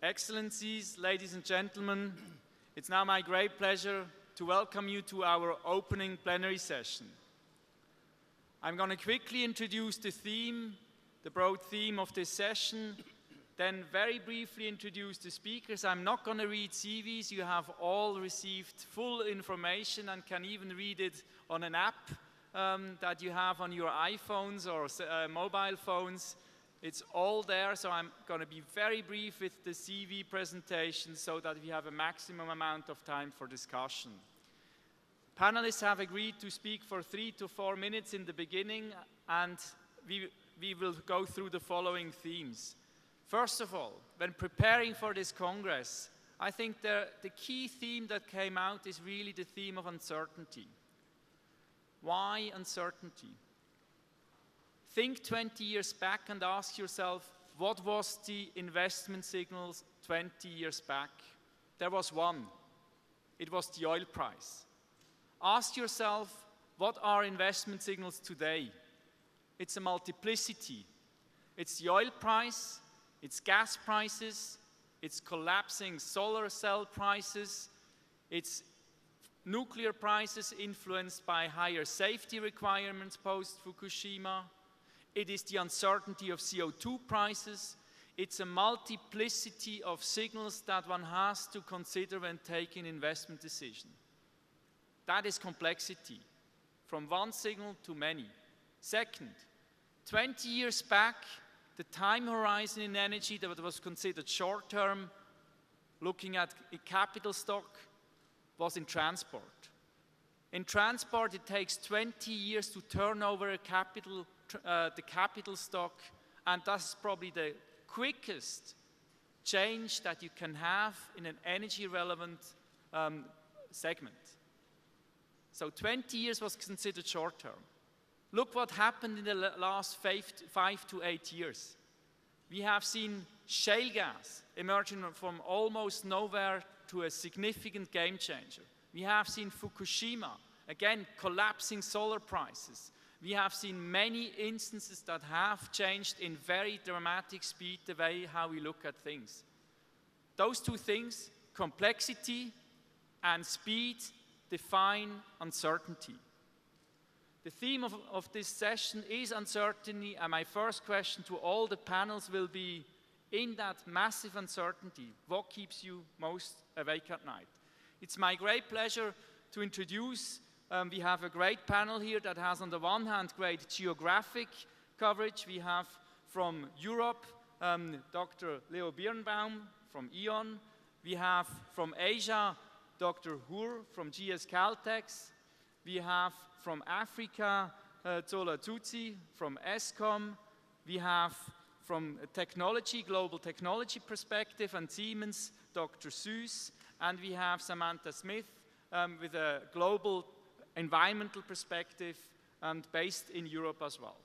Excellencies, ladies and gentlemen, it's now my great pleasure to welcome you to our opening plenary session. I'm going to quickly introduce the theme, the broad theme of this session, then very briefly introduce the speakers. I'm not going to read CVs. You have all received full information and can even read it on an app that you have on your iPhones or mobile phones. It's all there, so I'm going to be very brief with the CV presentation so that we have a maximum amount of time for discussion. Panelists have agreed to speak for 3 to 4 minutes in the beginning, and we will go through the following themes. First of all, when preparing for this Congress, I think the key theme that came out is really the theme of uncertainty. Why uncertainty? Think 20 years back and ask yourself, what was the investment signals 20 years back? There was one. It was the oil price. Ask yourself, what are investment signals today? It's a multiplicity. It's the oil price, it's gas prices, it's collapsing solar cell prices, it's nuclear prices influenced by higher safety requirements post-Fukushima. It is the uncertainty of CO2 prices. It's a multiplicity of signals that one has to consider when taking investment decisions. That is complexity, from one signal to many. Second, 20 years back, the time horizon in energy that was considered short-term, looking at a capital stock, was in transport. In transport, it takes 20 years to turn over the capital stock, and that's probably the quickest change that you can have in an energy-relevant segment. So 20 years was considered short-term. Look what happened in the last 5 to 8 years. We have seen shale gas emerging from almost nowhere to a significant game changer. We have seen Fukushima, again, collapsing solar prices. We have seen many instances that have changed in very dramatic speed the way how we look at things. Those two things, complexity and speed, define uncertainty. The theme of this session is uncertainty, and my first question to all the panels will be, in that massive uncertainty, what keeps you most awake at night? It's my great pleasure to introduce, we have a great panel here that has on the one hand great geographic coverage. We have from Europe, Dr. Leo Birnbaum from E.ON. We have from Asia, Dr. Hur from GS Caltex. We have from Africa, Zola Tutsi from ESCOM. We have from a technology, global technology perspective and Siemens, Dr. Seuss. And we have Samantha Smith with a global environmental perspective and based in Europe as well.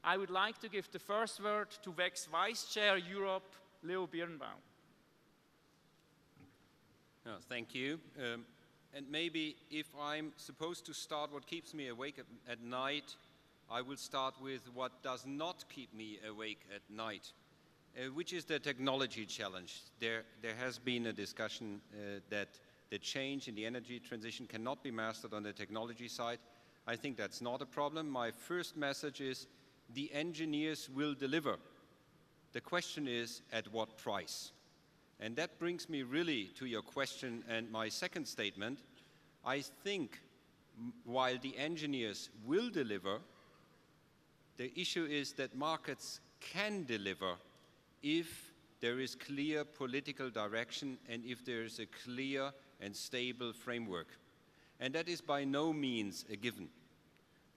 I would like to give the first word to VEX Vice Chair Europe, Leo Birnbaum. Oh, thank you. And maybe if I'm supposed to start what keeps me awake at night, I will start with what does not keep me awake at night, which is the technology challenge. There has been a discussion that the change in the energy transition cannot be mastered on the technology side. I think that's not a problem. My first message is the engineers will deliver. The question is at what price? And that brings me really to your question and my second statement. I think while the engineers will deliver, the issue is that markets can deliver if there is clear political direction and if there is a clear and stable framework. And that is by no means a given.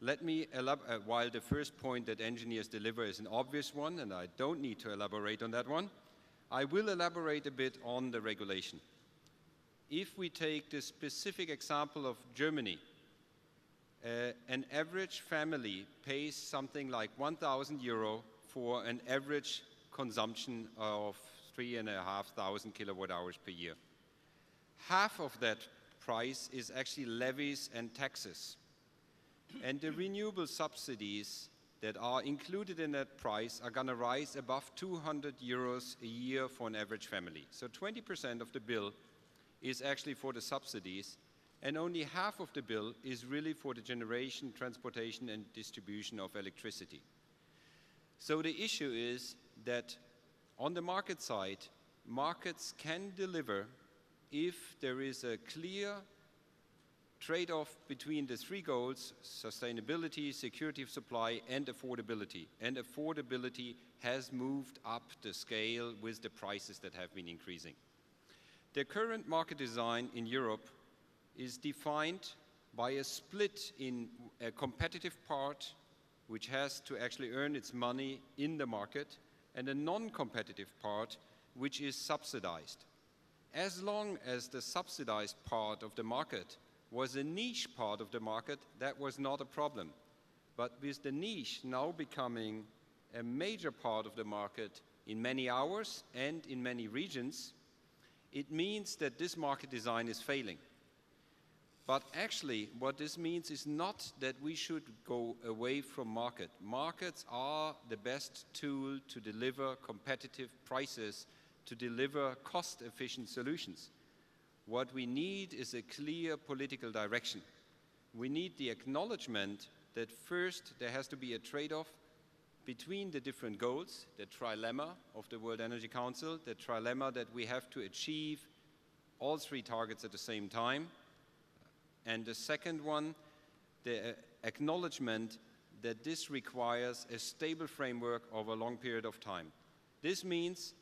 Let me elaborate, while the first point that engineers deliver is an obvious one, and I don't need to elaborate on that one, I will elaborate a bit on the regulation. If we take the specific example of Germany, an average family pays something like 1,000 euro for an average consumption of 3,500 kilowatt hours per year. Half of that price is actually levies and taxes. And the renewable subsidies that are included in that price are going to rise above 200 euros a year for an average family. So 20% of the bill is actually for the subsidies, and only half of the bill is really for the generation, transportation, and distribution of electricity. So the issue is that on the market side, markets can deliver if there is a clear trade-off between the three goals: sustainability, security of supply, and affordability. And affordability has moved up the scale with the prices that have been increasing. The current market design in Europe is defined by a split in a competitive part, which has to actually earn its money in the market, and a non-competitive part, which is subsidized. As long as the subsidized part of the market was a niche part of the market, that was not a problem. But with the niche now becoming a major part of the market in many hours and in many regions, it means that this market design is failing. But actually, what this means is not that we should go away from market. Markets are the best tool to deliver competitive prices, to deliver cost-efficient solutions. What we need is a clear political direction. We need the acknowledgement that first there has to be a trade-off between the different goals, the trilemma of the World Energy Council, the trilemma that we have to achieve all three targets at the same time. And the second one, the acknowledgement that this requires a stable framework over a long period of time. This means,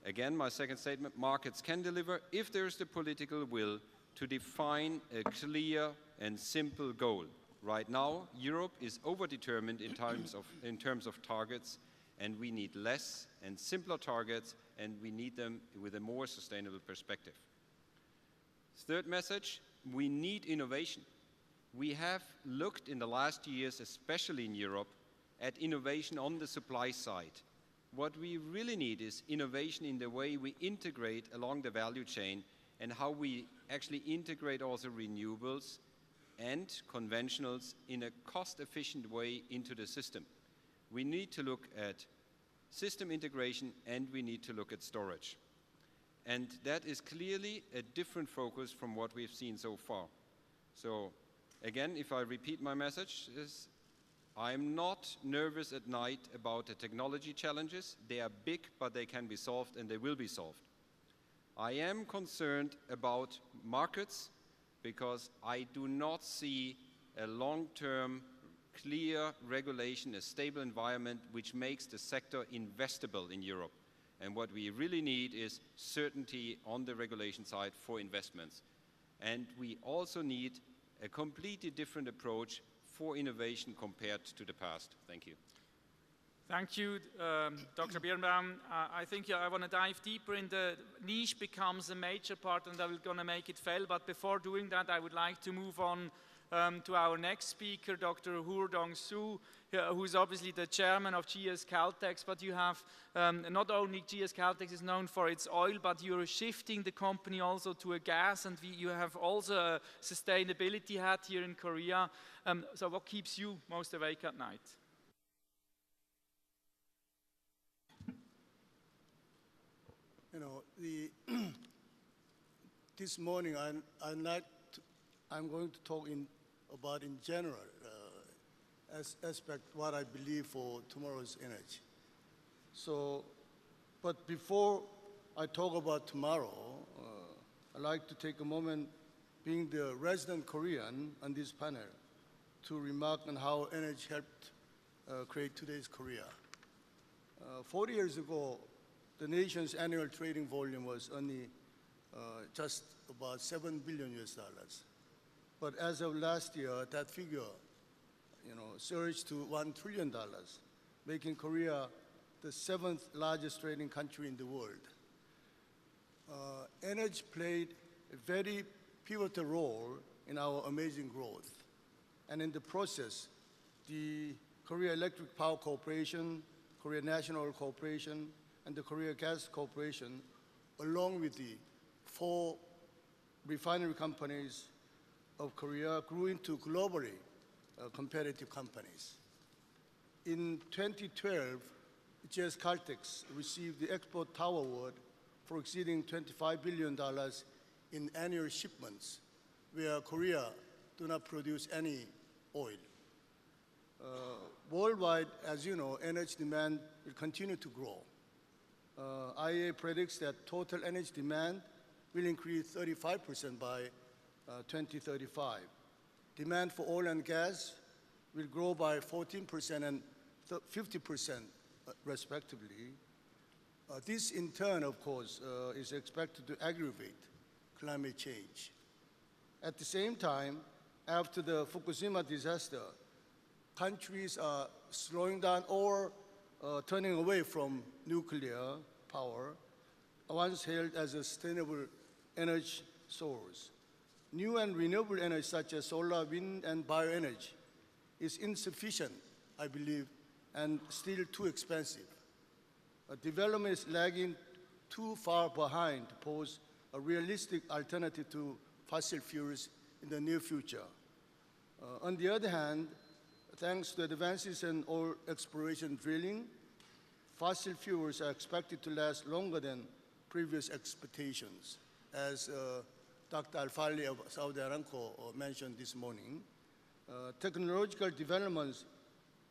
again, my second statement, markets can deliver if there is the political will to define a clear and simple goal. Right now, Europe is overdetermined in terms of targets, and we need less and simpler targets, and we need them with a more sustainable perspective. Third message, we need innovation. We have looked in the last years, especially in Europe, at innovation on the supply side. What we really need is innovation in the way we integrate along the value chain and how we actually integrate also renewables and conventionals in a cost-efficient way into the system. We need to look at system integration, and we need to look at storage. And that is clearly a different focus from what we've seen so far. So again, if I repeat my message, is I'm not nervous at night about the technology challenges. They are big, but they can be solved, and they will be solved. I am concerned about markets because I do not see a long-term, clear regulation, a stable environment which makes the sector investable in Europe. And what we really need is certainty on the regulation side for investments. And we also need a completely different approach for innovation compared to the past. Thank you. Thank you, Dr. Birnbaum. I think I want to dive deeper in the niche becomes a major part, and I'm going to make it fail. But before doing that, I would like to move on to our next speaker, Dr. Dong-Soo, who's obviously the chairman of GS Caltex. But you have not only GS Caltex is known for its oil, but you're shifting the company also to a gas, and you have also a sustainability hat here in Korea. So what keeps you most awake at night? You know, this morning I'm going to talk about in general aspect what I believe for tomorrow's energy. So, but before I talk about tomorrow, I'd like to take a moment, being the resident Korean on this panel, to remark on how energy helped create today's Korea. 40 years ago, the nation's annual trading volume was only just about $7 billion US. But as of last year, that figure, surged to $1 trillion, making Korea the 7th largest trading country in the world. Energy played a very pivotal role in our amazing growth. And in the process, the Korea Electric Power Corporation, Korea National Corporation, and the Korea Gas Corporation, along with the 4 refinery companies of Korea, grew into globally competitive companies. In 2012, just Caltex received the Export Tower Award for exceeding $25 billion in annual shipments, where Korea do not produce any oil. Worldwide, as you know, energy demand will continue to grow. IEA predicts that total energy demand will increase 35% by 2035. Demand for oil and gas will grow by 14% and 50% respectively. This in turn, of course, is expected to aggravate climate change. At the same time, after the Fukushima disaster, countries are slowing down or turning away from nuclear power, once hailed as a sustainable energy source. New and renewable energy such as solar, wind, and bioenergy is insufficient, I believe, and still too expensive. Development is lagging too far behind to pose a realistic alternative to fossil fuels in the near future. On the other hand, thanks to advances in oil exploration drilling, fossil fuels are expected to last longer than previous expectations, as Dr. Al-Fali of Saudi Aramco mentioned this morning. Technological developments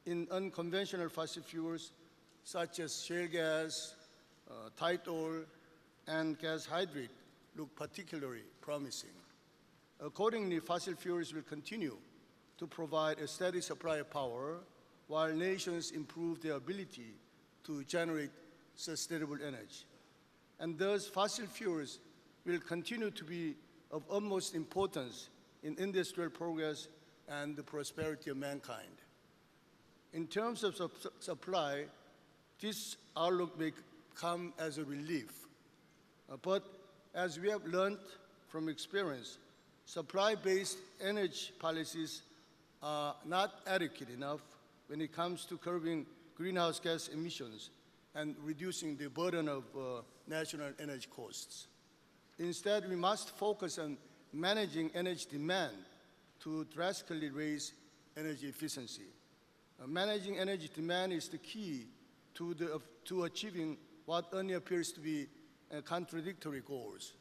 in unconventional fossil fuels, such as shale gas, tight oil, and gas hydrate, look particularly promising. Accordingly, fossil fuels will continue to provide a steady supply of power while nations improve their ability to generate sustainable energy. And thus, fossil fuels will continue to be of utmost importance in industrial progress and the prosperity of mankind. In terms of supply, this outlook may come as a relief. But as we have learned from experience, supply-based energy policies are not adequate enough when it comes to curbing greenhouse gas emissions and reducing the burden of national energy costs. Instead, we must focus on managing energy demand to drastically raise energy efficiency. Managing energy demand is the key to achieving what only appears to be contradictory goals,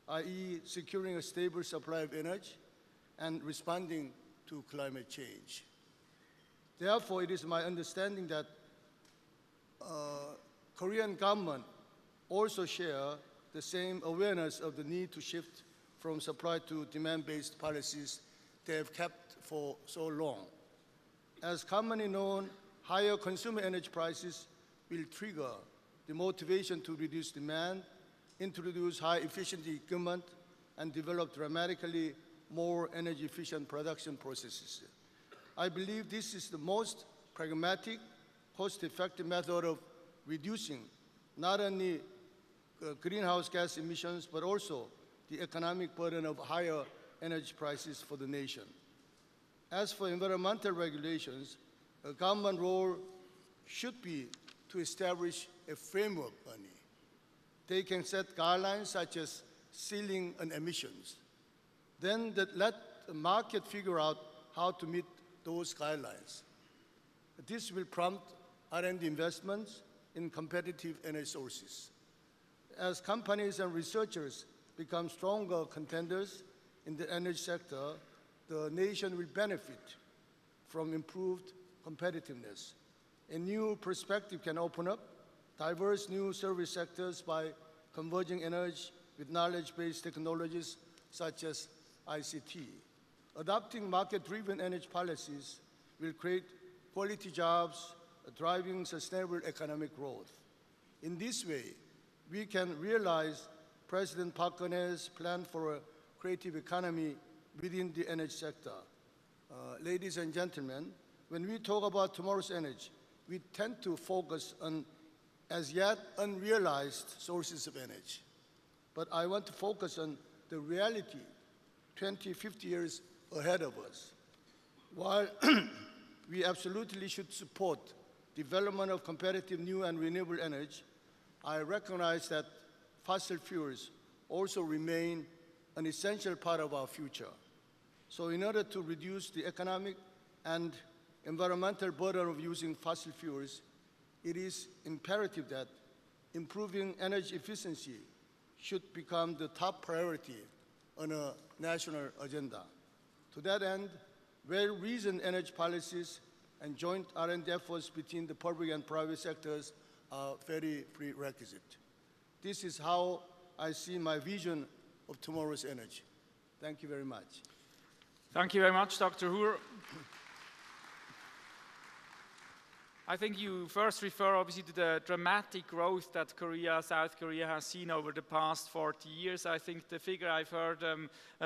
i.e. securing a stable supply of energy and responding to climate change. Therefore, it is my understanding that Korean government also share the same awareness of the need to shift from supply to demand-based policies they have kept for so long. As commonly known, higher consumer energy prices will trigger the motivation to reduce demand, introduce high-efficiency equipment, and develop dramatically more energy-efficient production processes. I believe this is the most pragmatic, cost-effective method of reducing not only greenhouse gas emissions, but also the economic burden of higher energy prices for the nation. As for environmental regulations, a government role should be to establish a framework only. They can set guidelines such as ceiling on emissions. Then let the market figure out how to meet those guidelines. This will prompt R&D investments in competitive energy sources. As companies and researchers become stronger contenders in the energy sector, the nation will benefit from improved competitiveness. A new perspective can open up diverse new service sectors by converging energy with knowledge-based technologies such as ICT. Adopting market-driven energy policies will create quality jobs, driving sustainable economic growth. In this way, we can realize President Park Geun-hye's plan for a creative economy within the energy sector. Ladies and gentlemen, when we talk about tomorrow's energy, we tend to focus on as yet unrealized sources of energy. But I want to focus on the reality 20, 50 years ahead of us. While we absolutely should support development of competitive new and renewable energy, I recognize that fossil fuels also remain an essential part of our future. So in order to reduce the economic and environmental burden of using fossil fuels, it is imperative that improving energy efficiency should become the top priority on a national agenda. To that end, well-reasoned energy policies and joint R&D efforts between the public and private sectors are very prerequisite. This is how I see my vision of tomorrow's energy. Thank you very much. Thank you very much, Dr. Hoor. I think you first refer obviously to the dramatic growth that South Korea has seen over the past 40 years. I think the figure I've heard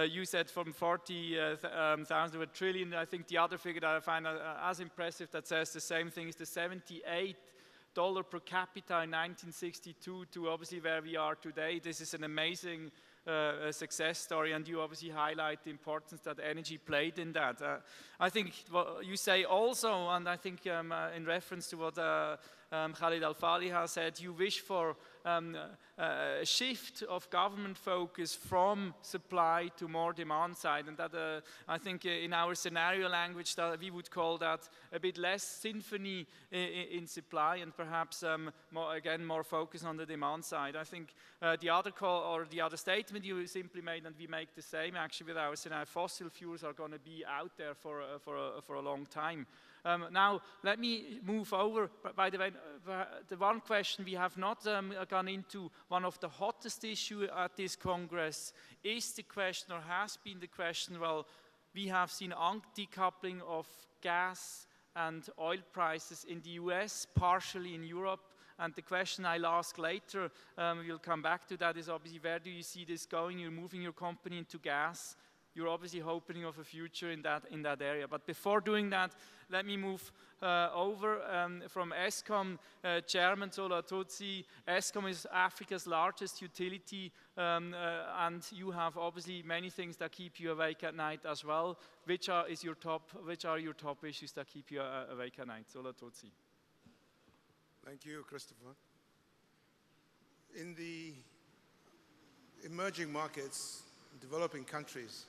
you said from 40,000 to a trillion. I think the other figure that I find as impressive that says the same thing is the $78 per capita in 1962 to obviously where we are today. This is an amazing success story, and you obviously highlight the importance that energy played in that. I think what you say also, and I think in reference to what Khalid Al-Fali has said, you wish for a shift of government focus from supply to more demand side, and that I think in our scenario language that we would call that a bit less symphony in supply and perhaps more focus on the demand side. I think the other call or the other statement you simply made, and we make the same actually with our scenario, fossil fuels are going to be out there for a long time. Now, let me move over. By the way, the one question we have not gone into, one of the hottest issues at this Congress is the question, or has been the question, well, we have seen decoupling of gas and oil prices in the US, partially in Europe. And the question I'll ask later, we'll come back to that, is obviously where do you see this going? You're moving your company into gas. You're obviously hoping of a future in that area. But before doing that, let me move over from ESCOM Chairman Zola Tutsi. ESCOM is Africa's largest utility, and you have obviously many things that keep you awake at night as well. Which are your top issues that keep you awake at night? Zola Tutsi. Thank you, Christopher. In the emerging markets, developing countries,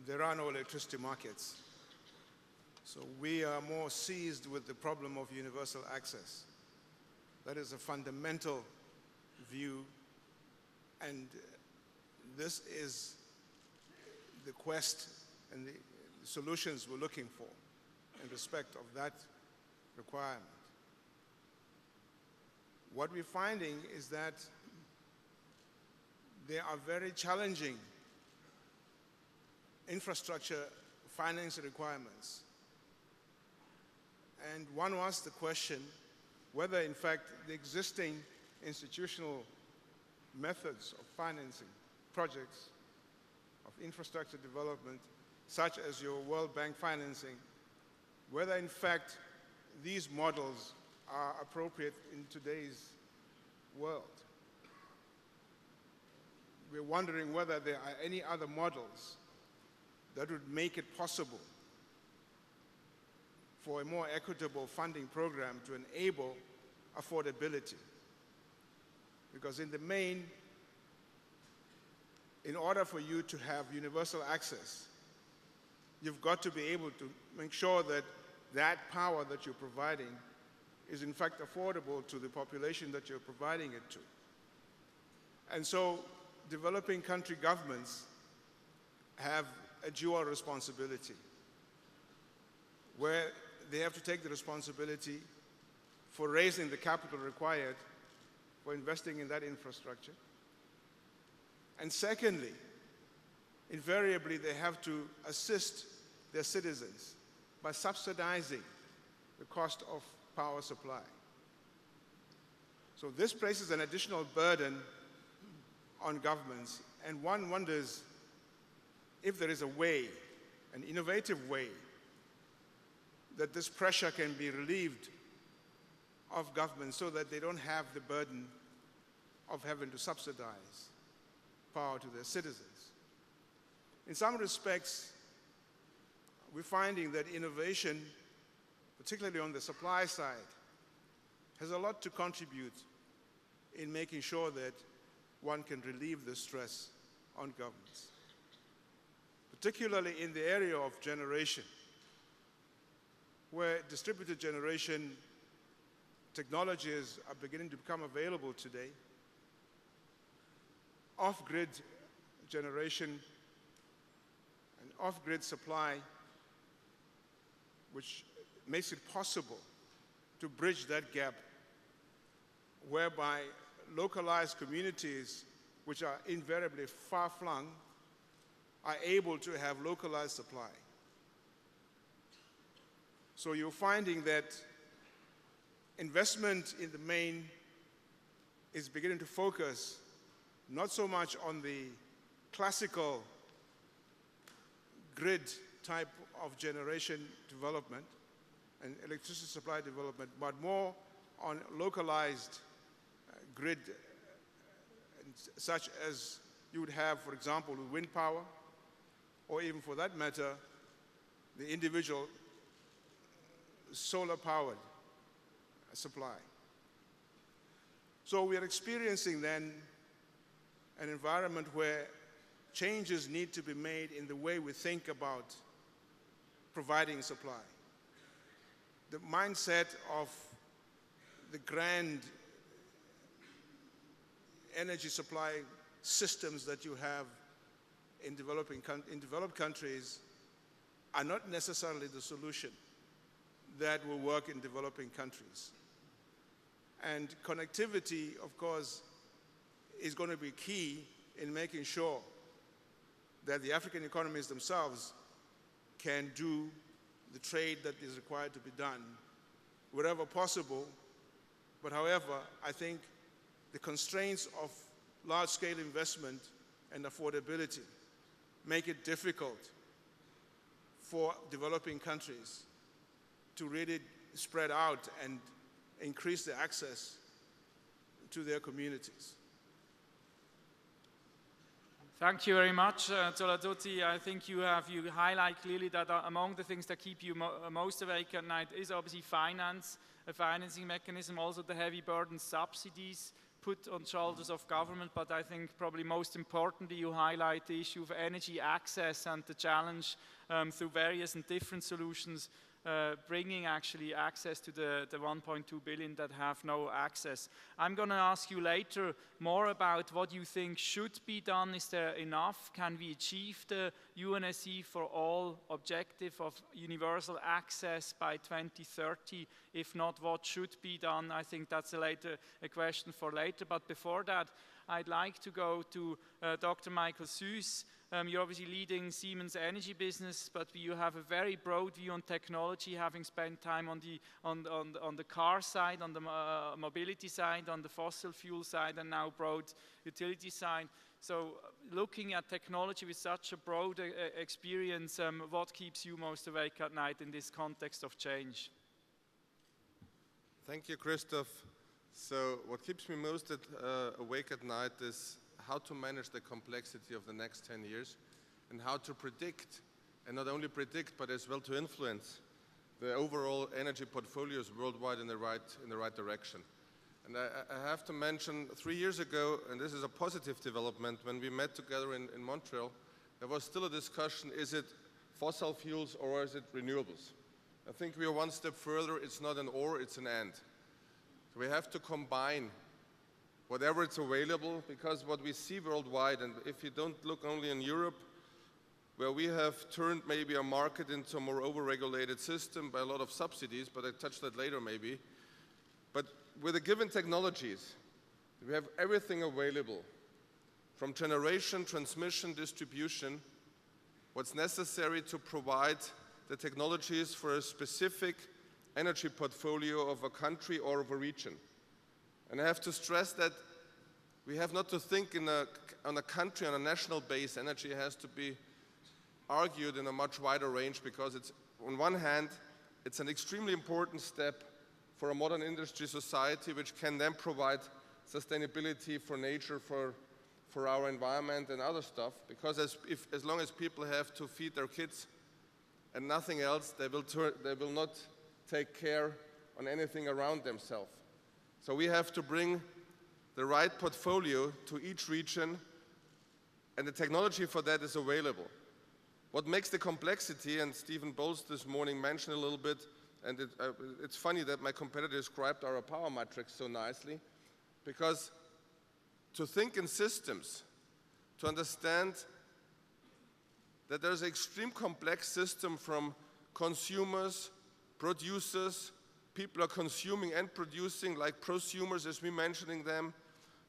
there are no electricity markets. So we are more seized with the problem of universal access. That is a fundamental view, and this is the quest and the solutions we're looking for in respect of that requirement. What we're finding is that there are very challenging infrastructure finance requirements. And one asks the question whether, in fact, the existing institutional methods of financing projects of infrastructure development, such as your World Bank financing, whether, in fact, these models are appropriate in today's world. We're wondering whether there are any other models that would make it possible for a more equitable funding program to enable affordability. Because in the main, in order for you to have universal access, you've got to be able to make sure that that power that you're providing is in fact affordable to the population that you're providing it to. And so developing country governments have a dual responsibility, where they have to take the responsibility for raising the capital required for investing in that infrastructure. And secondly, invariably they have to assist their citizens by subsidizing the cost of power supply. So this places an additional burden on governments, and one wonders if there is a way, an innovative way, that this pressure can be relieved of governments so that they don't have the burden of having to subsidize power to their citizens. In some respects, we're finding that innovation, particularly on the supply side, has a lot to contribute in making sure that one can relieve the stress on governments, particularly in the area of generation. where distributed generation technologies are beginning to become available today, off-grid generation and off-grid supply, which makes it possible to bridge that gap, whereby localized communities, which are invariably far-flung, are able to have localized supply. So you're finding that investment in the main is beginning to focus not so much on the classical grid type of generation development and electricity supply development, but more on localized grid, such as you would have, for example, with wind power, or even for that matter, the individual solar-powered supply. So we are experiencing then an environment where changes need to be made in the way we think about providing supply. The mindset of the grand energy supply systems that you have in developed countries are not necessarily the solution that will work in developing countries. And connectivity, of course, is going to be key in making sure that the African economies themselves can do the trade that is required to be done wherever possible. But however, I think the constraints of large-scale investment and affordability make it difficult for developing countries to really spread out and increase the access to their communities. Thank you very much, Zola-Dotsi. I think you highlight clearly that among the things that keep you most awake at night is obviously finance, a financing mechanism, also the heavy burden subsidies put on shoulders of government, but I think probably most importantly you highlight the issue of energy access and the challenge through various and different solutions bringing actually access to the 1.2 billion that have no access. I'm going to ask you later more about what you think should be done. Is there enough? Can we achieve the UNSC for all objective of universal access by 2030? If not, what should be done? I think that's a question for later. But before that, I'd like to go to Dr. Michael Süss. You're obviously leading Siemens Energy business, but you have a very broad view on technology, having spent time on the car side, on the mobility side, on the fossil fuel side, and now broad utility side. So looking at technology with such a broad experience, what keeps you most awake at night in this context of change? Thank you, Christoph. So what keeps me most awake at night is how to manage the complexity of the next 10 years and how to predict, and not only predict, but as well to influence the overall energy portfolios worldwide in the right direction. And I have to mention 3 years ago, and this is a positive development, when we met together in Montreal, there was still a discussion, is it fossil fuels or is it renewables? I think we are one step further. It's not an or, it's an and. So we have to combine whatever it's available, because what we see worldwide, and if you don't look only in Europe, where we have turned maybe a market into a more over-regulated system by a lot of subsidies, but I'll touch that later maybe. But with the given technologies, we have everything available, from generation, transmission, distribution, what's necessary to provide the technologies for a specific energy portfolio of a country or of a region. And I have to stress that we have not to think on a country, on a national base. Energy has to be argued in a much wider range, because it's, on one hand, it's an extremely important step for a modern industry society, which can then provide sustainability for nature, for our environment and other stuff, because as long as people have to feed their kids and nothing else, they will not take care on anything around themselves. So we have to bring the right portfolio to each region, and the technology for that is available. What makes the complexity, and Stephen Bowles this morning mentioned a little bit, and it's funny that my competitor described our power matrix so nicely, because to think in systems, to understand that there's an extreme complex system from consumers, producers, people are consuming and producing, like prosumers as we're mentioning them,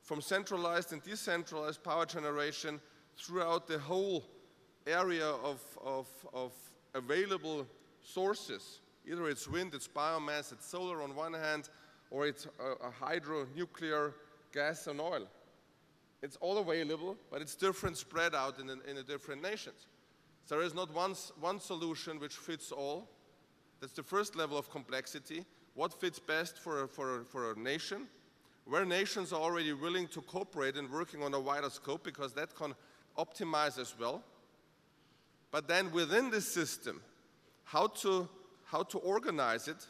from centralized and decentralized power generation throughout the whole area of available sources. Either it's wind, it's biomass, it's solar on one hand, or it's a hydro, nuclear, gas and oil. It's all available, but it's different spread out in the different nations. So there is not one solution which fits all. That's the first level of complexity. What fits best for a nation? Where nations are already willing to cooperate and working on a wider scope, because that can optimize as well. But then within this system, how to organize it,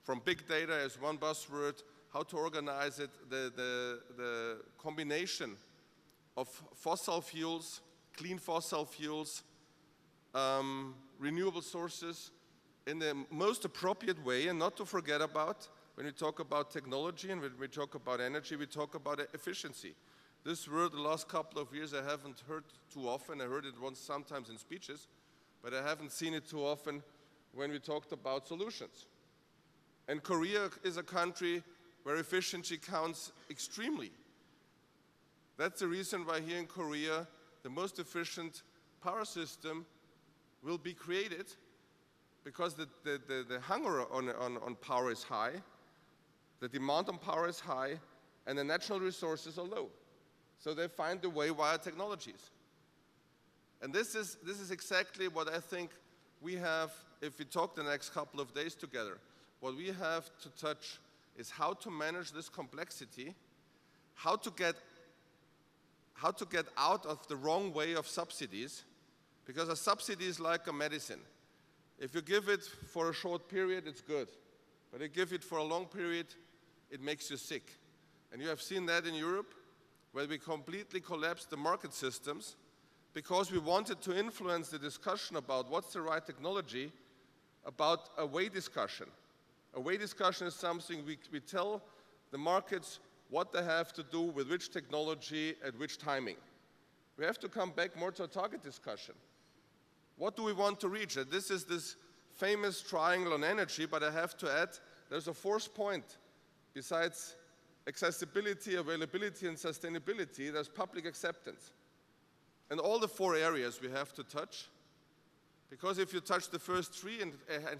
from big data as one buzzword, how to organize it, the combination of fossil fuels, clean fossil fuels, renewable sources in the most appropriate way, and not to forget about, when we talk about technology and when we talk about energy, we talk about efficiency. This word the last couple of years I haven't heard too often. I heard it once sometimes in speeches, but I haven't seen it too often when we talked about solutions. And Korea is a country where efficiency counts extremely. That's the reason why here in Korea, the most efficient power system will be created, because the hunger on power is high, the demand on power is high, and the natural resources are low. So they find a way via technologies. And this is exactly what I think we have, if we talk the next couple of days together, what we have to touch is how to manage this complexity, how to get out of the wrong way of subsidies, because a subsidy is like a medicine. If you give it for a short period, it's good. But if you give it for a long period, it makes you sick. And you have seen that in Europe, where we completely collapsed the market systems because we wanted to influence the discussion about what's the right technology, about a way discussion. A way discussion is something we tell the markets what they have to do with which technology at which timing. We have to come back more to a target discussion. What do we want to reach? And this is this famous triangle on energy, but I have to add, there's a fourth point. Besides accessibility, availability, and sustainability, there's public acceptance. And all the four areas we have to touch, because if you touch the first three and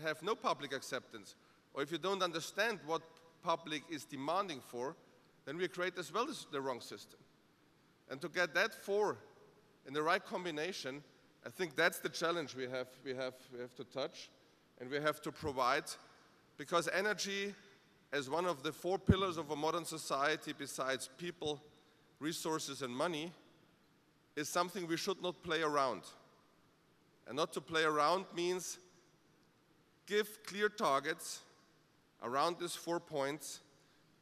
have no public acceptance, or if you don't understand what public is demanding for, then we create as well as the wrong system. And to get that four in the right combination, I think that's the challenge we have to touch and we have to provide, because energy, as one of the four pillars of a modern society besides people, resources and money, is something we should not play around. And not to play around means give clear targets around these 4 points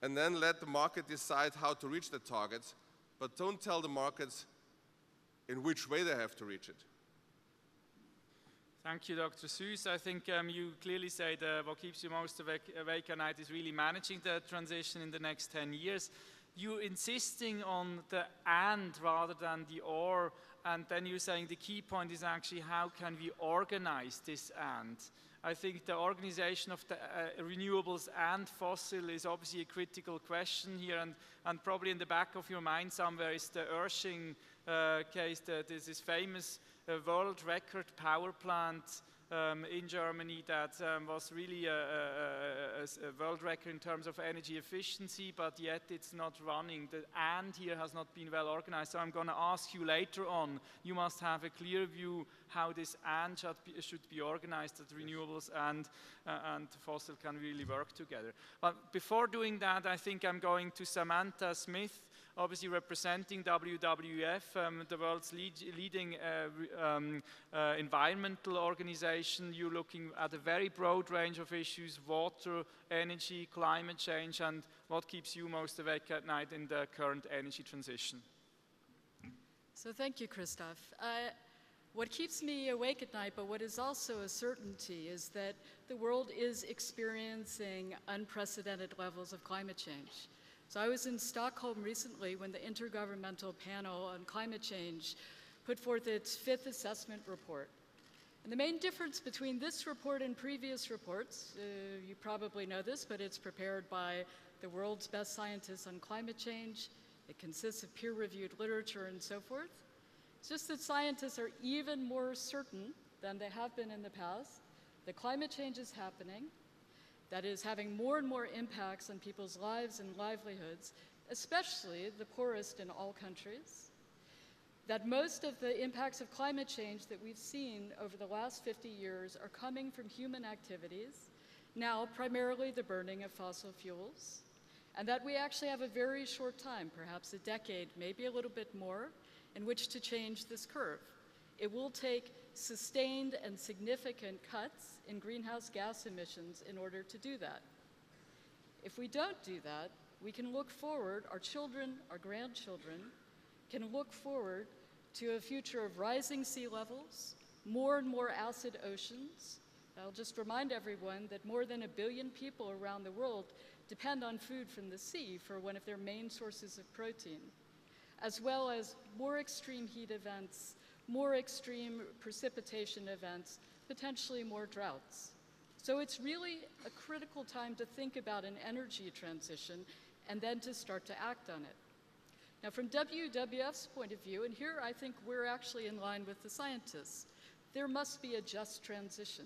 and then let the market decide how to reach the targets, but don't tell the markets in which way they have to reach it. Thank you, Dr. Süß. I think you clearly say that what keeps you most awake at night is really managing the transition in the next 10 years. You're insisting on the and rather than the or, and then you're saying the key point is actually how can we organize this and. I think the organization of the renewables and fossil is obviously a critical question here, and probably in the back of your mind somewhere is the Ersching case, this famous world record power plant in Germany that was really a world record in terms of energy efficiency, but yet it's not running. The and here has not been well organized. So I'm going to ask you later on, you must have a clear view how this and should be organized, that renewables and fossil can really work together. But before doing that, I think I'm going to Samantha Smith, obviously representing WWF, the world's leading environmental organization. You're looking at a very broad range of issues: water, energy, climate change, and what keeps you most awake at night in the current energy transition. So thank you, Christoph. What keeps me awake at night, but what is also a certainty, is that the world is experiencing unprecedented levels of climate change. So I was in Stockholm recently when the Intergovernmental Panel on Climate Change put forth its 5th assessment report. And the main difference between this report and previous reports, you probably know this, but it's prepared by the world's best scientists on climate change. It consists of peer-reviewed literature and so forth. It's just that scientists are even more certain than they have been in the past that climate change is happening, that is having more and more impacts on people's lives and livelihoods, especially the poorest in all countries, that most of the impacts of climate change that we've seen over the last 50 years are coming from human activities, now primarily the burning of fossil fuels, and that we actually have a very short time, perhaps a decade, maybe a little bit more, in which to change this curve. It will take sustained and significant cuts in greenhouse gas emissions in order to do that. If we don't do that, we can look forward, our children, our grandchildren, can look forward to a future of rising sea levels, more and more acid oceans. I'll just remind everyone that more than 1 billion people around the world depend on food from the sea for one of their main sources of protein, as well as more extreme heat events, more extreme precipitation events, potentially more droughts. So it's really a critical time to think about an energy transition and then to start to act on it. Now, from WWF's point of view, and here I think we're actually in line with the scientists, there must be a just transition.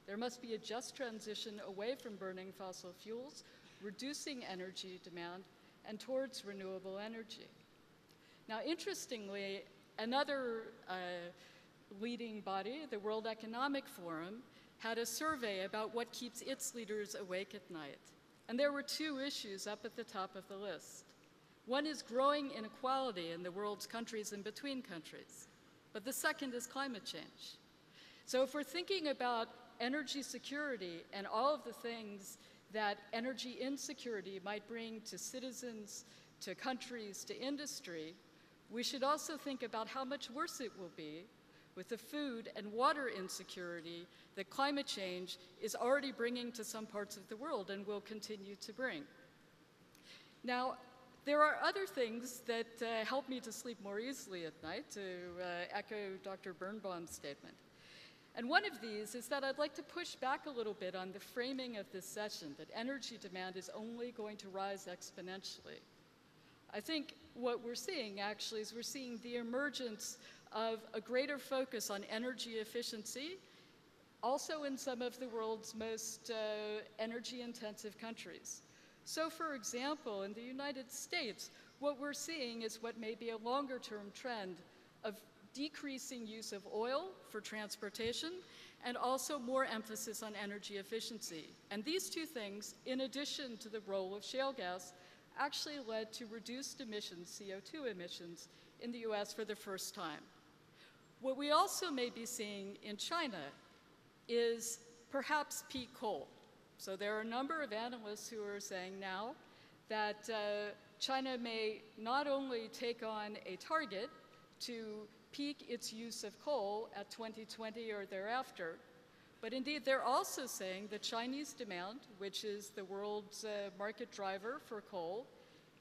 There must be a just transition away from burning fossil fuels, reducing energy demand, and towards renewable energy. Now, interestingly, another leading body, the World Economic Forum, had a survey about what keeps its leaders awake at night. And there were 2 issues up at the top of the list. One is growing inequality in the world's countries and between countries, but the second is climate change. So if we're thinking about energy security and all of the things that energy insecurity might bring to citizens, to countries, to industry, we should also think about how much worse it will be with the food and water insecurity that climate change is already bringing to some parts of the world and will continue to bring. Now, there are other things that help me to sleep more easily at night, to echo Dr. Birnbaum's statement. And one of these is that I'd like to push back a little bit on the framing of this session, that energy demand is only going to rise exponentially. I think what we're seeing actually is we're seeing the emergence of a greater focus on energy efficiency, also in some of the world's most energy-intensive countries. So for example, in the United States, what we're seeing is what may be a longer-term trend of decreasing use of oil for transportation and also more emphasis on energy efficiency. And these 2 things, in addition to the role of shale gas, actually led to reduced emissions, CO2 emissions, in the US for the first time. What we also may be seeing in China is perhaps peak coal. So there are a number of analysts who are saying now that China may not only take on a target to peak its use of coal at 2020 or thereafter, but indeed they're also saying that Chinese demand, which is the world's market driver for coal,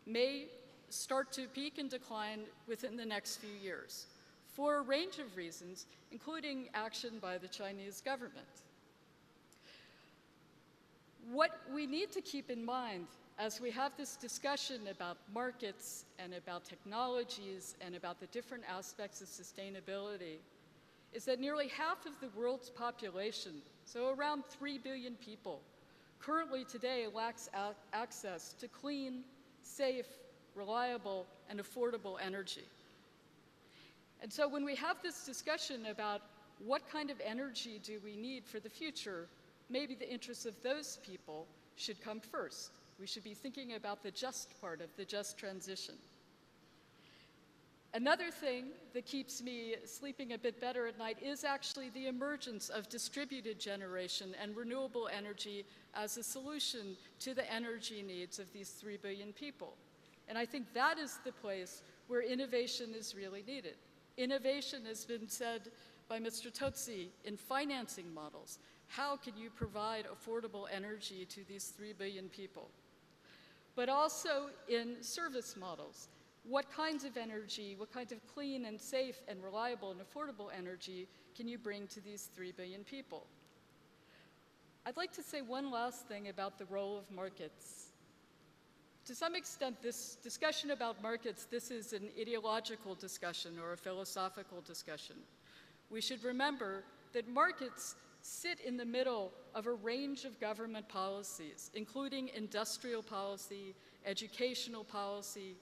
may start to peak and decline within the next few years for a range of reasons, including action by the Chinese government. What we need to keep in mind as we have this discussion about markets and about technologies and about the different aspects of sustainability is that nearly half of the world's population, so around 3 billion people, currently today lacks access to clean, safe, reliable, and affordable energy. And so when we have this discussion about what kind of energy do we need for the future, maybe the interests of those people should come first. We should be thinking about the just part of the just transition. Another thing that keeps me sleeping a bit better at night is actually the emergence of distributed generation and renewable energy as a solution to the energy needs of these 3 billion people. And I think that is the place where innovation is really needed. Innovation has been said by Mr. Totsi in financing models. How can you provide affordable energy to these 3 billion people? But also in service models. What kinds of energy, what kinds of clean and safe and reliable and affordable energy can you bring to these 3 billion people? I'd like to say one last thing about the role of markets. To some extent, this discussion about markets, this is an ideological discussion or a philosophical discussion. We should remember that markets sit in the middle of a range of government policies, including industrial policy, educational policy,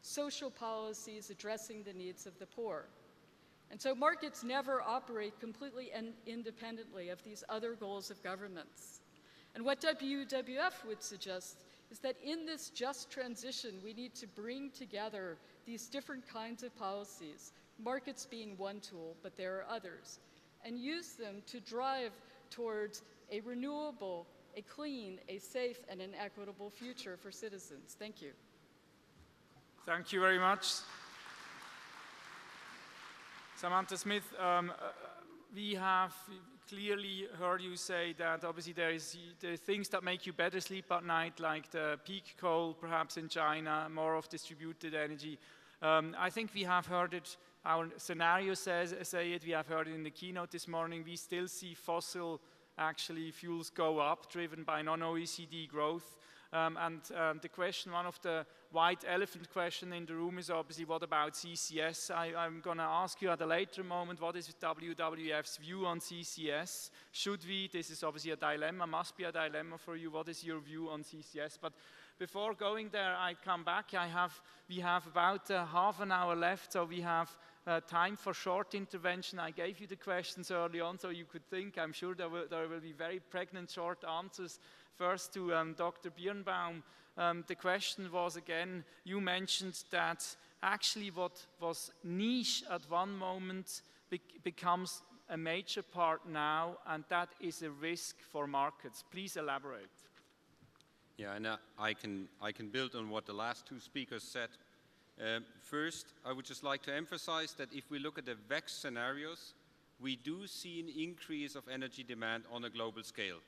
social policies addressing the needs of the poor. And so markets never operate completely and independently of these other goals of governments. And what WWF would suggest is that in this just transition, we need to bring together these different kinds of policies, markets being one tool, but there are others, and use them to drive towards a renewable, a clean, a safe, and an equitable future for citizens. Thank you. Thank you very much. Samantha Smith, we have clearly heard you say that obviously there are things that make you better sleep at night, like the peak coal perhaps in China, more of distributed energy. I think we have heard it, our scenario say it, we have heard it in the keynote this morning, we still see fossil actually fuels go up, driven by non-OECD growth. The question, one of the white elephant question in the room is obviously what about CCS? I'm going to ask you at a later moment, what is WWF's view on CCS? Should we, this is obviously a dilemma, must be a dilemma for you, what is your view on CCS? But before going there, I come back, we have about half an hour left, so we have time for short intervention. I gave you the questions early on, so you could think, I'm sure there will be very pregnant short answers. First to Dr. Birnbaum, the question was again, you mentioned that actually what was niche at one moment becomes a major part now, and that is a risk for markets. Please elaborate. Yeah, and I can build on what the last two speakers said. First, I would just like to emphasize that if we look at the VEX scenarios, we do see an increase of energy demand on a global scale.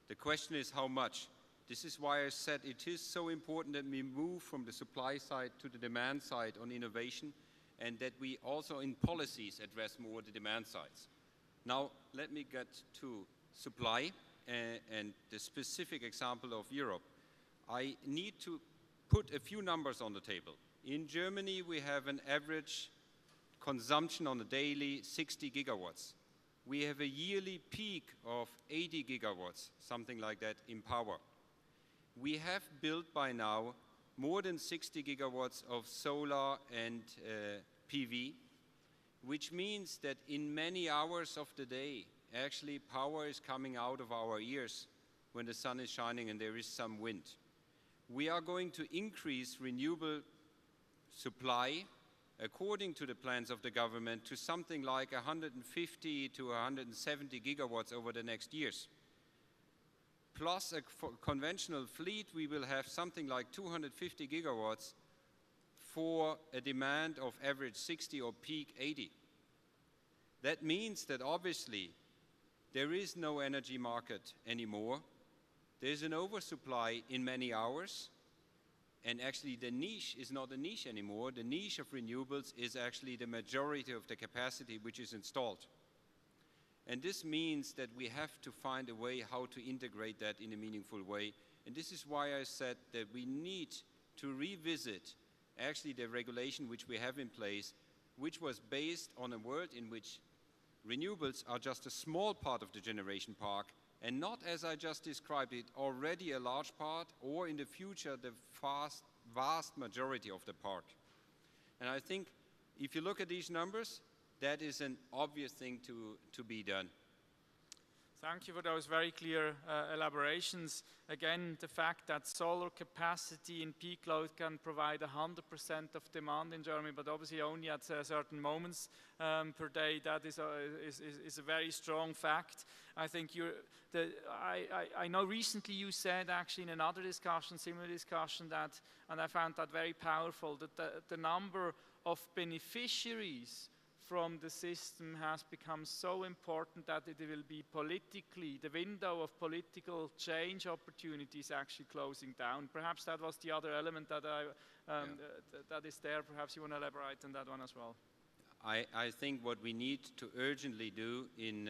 The question is how much. This is why I said it is so important that we move from the supply side to the demand side on innovation, and that we also in policies address more the demand sides. Now, let me get to supply and the specific example of Europe. I need to put a few numbers on the table. In Germany, we have an average consumption on a daily 60 gigawatts. We have a yearly peak of 80 gigawatts, something like that, in power. We have built by now more than 60 gigawatts of solar and PV, which means that in many hours of the day, actually power is coming out of our ears when the sun is shining and there is some wind. We are going to increase renewable supply according to the plans of the government, to something like 150 to 170 gigawatts over the next years. Plus a conventional fleet, we will have something like 250 gigawatts for a demand of average 60 or peak 80. That means that obviously there is no energy market anymore. There's an oversupply in many hours. And actually the niche is not a niche anymore. The niche of renewables is actually the majority of the capacity which is installed. And this means that we have to find a way how to integrate that in a meaningful way. And this is why I said that we need to revisit actually the regulation which we have in place, which was based on a world in which renewables are just a small part of the generation park, and not, as I just described it, already a large part, or in the future, the vast majority of the park. And I think if you look at these numbers, that is an obvious thing to be done. Thank you for those very clear elaborations. Again, the fact that solar capacity in peak load can provide 100% of demand in Germany, but obviously only at certain moments per day, that is a very strong fact. I think I know recently you said actually in another discussion, similar discussion, that, and I found that very powerful, that the number of beneficiaries from the system has become so important that it will be politically, the window of political change opportunities actually closing down. Perhaps that was the other element that that is there. Perhaps you want to elaborate on that one as well. I think what we need to urgently do in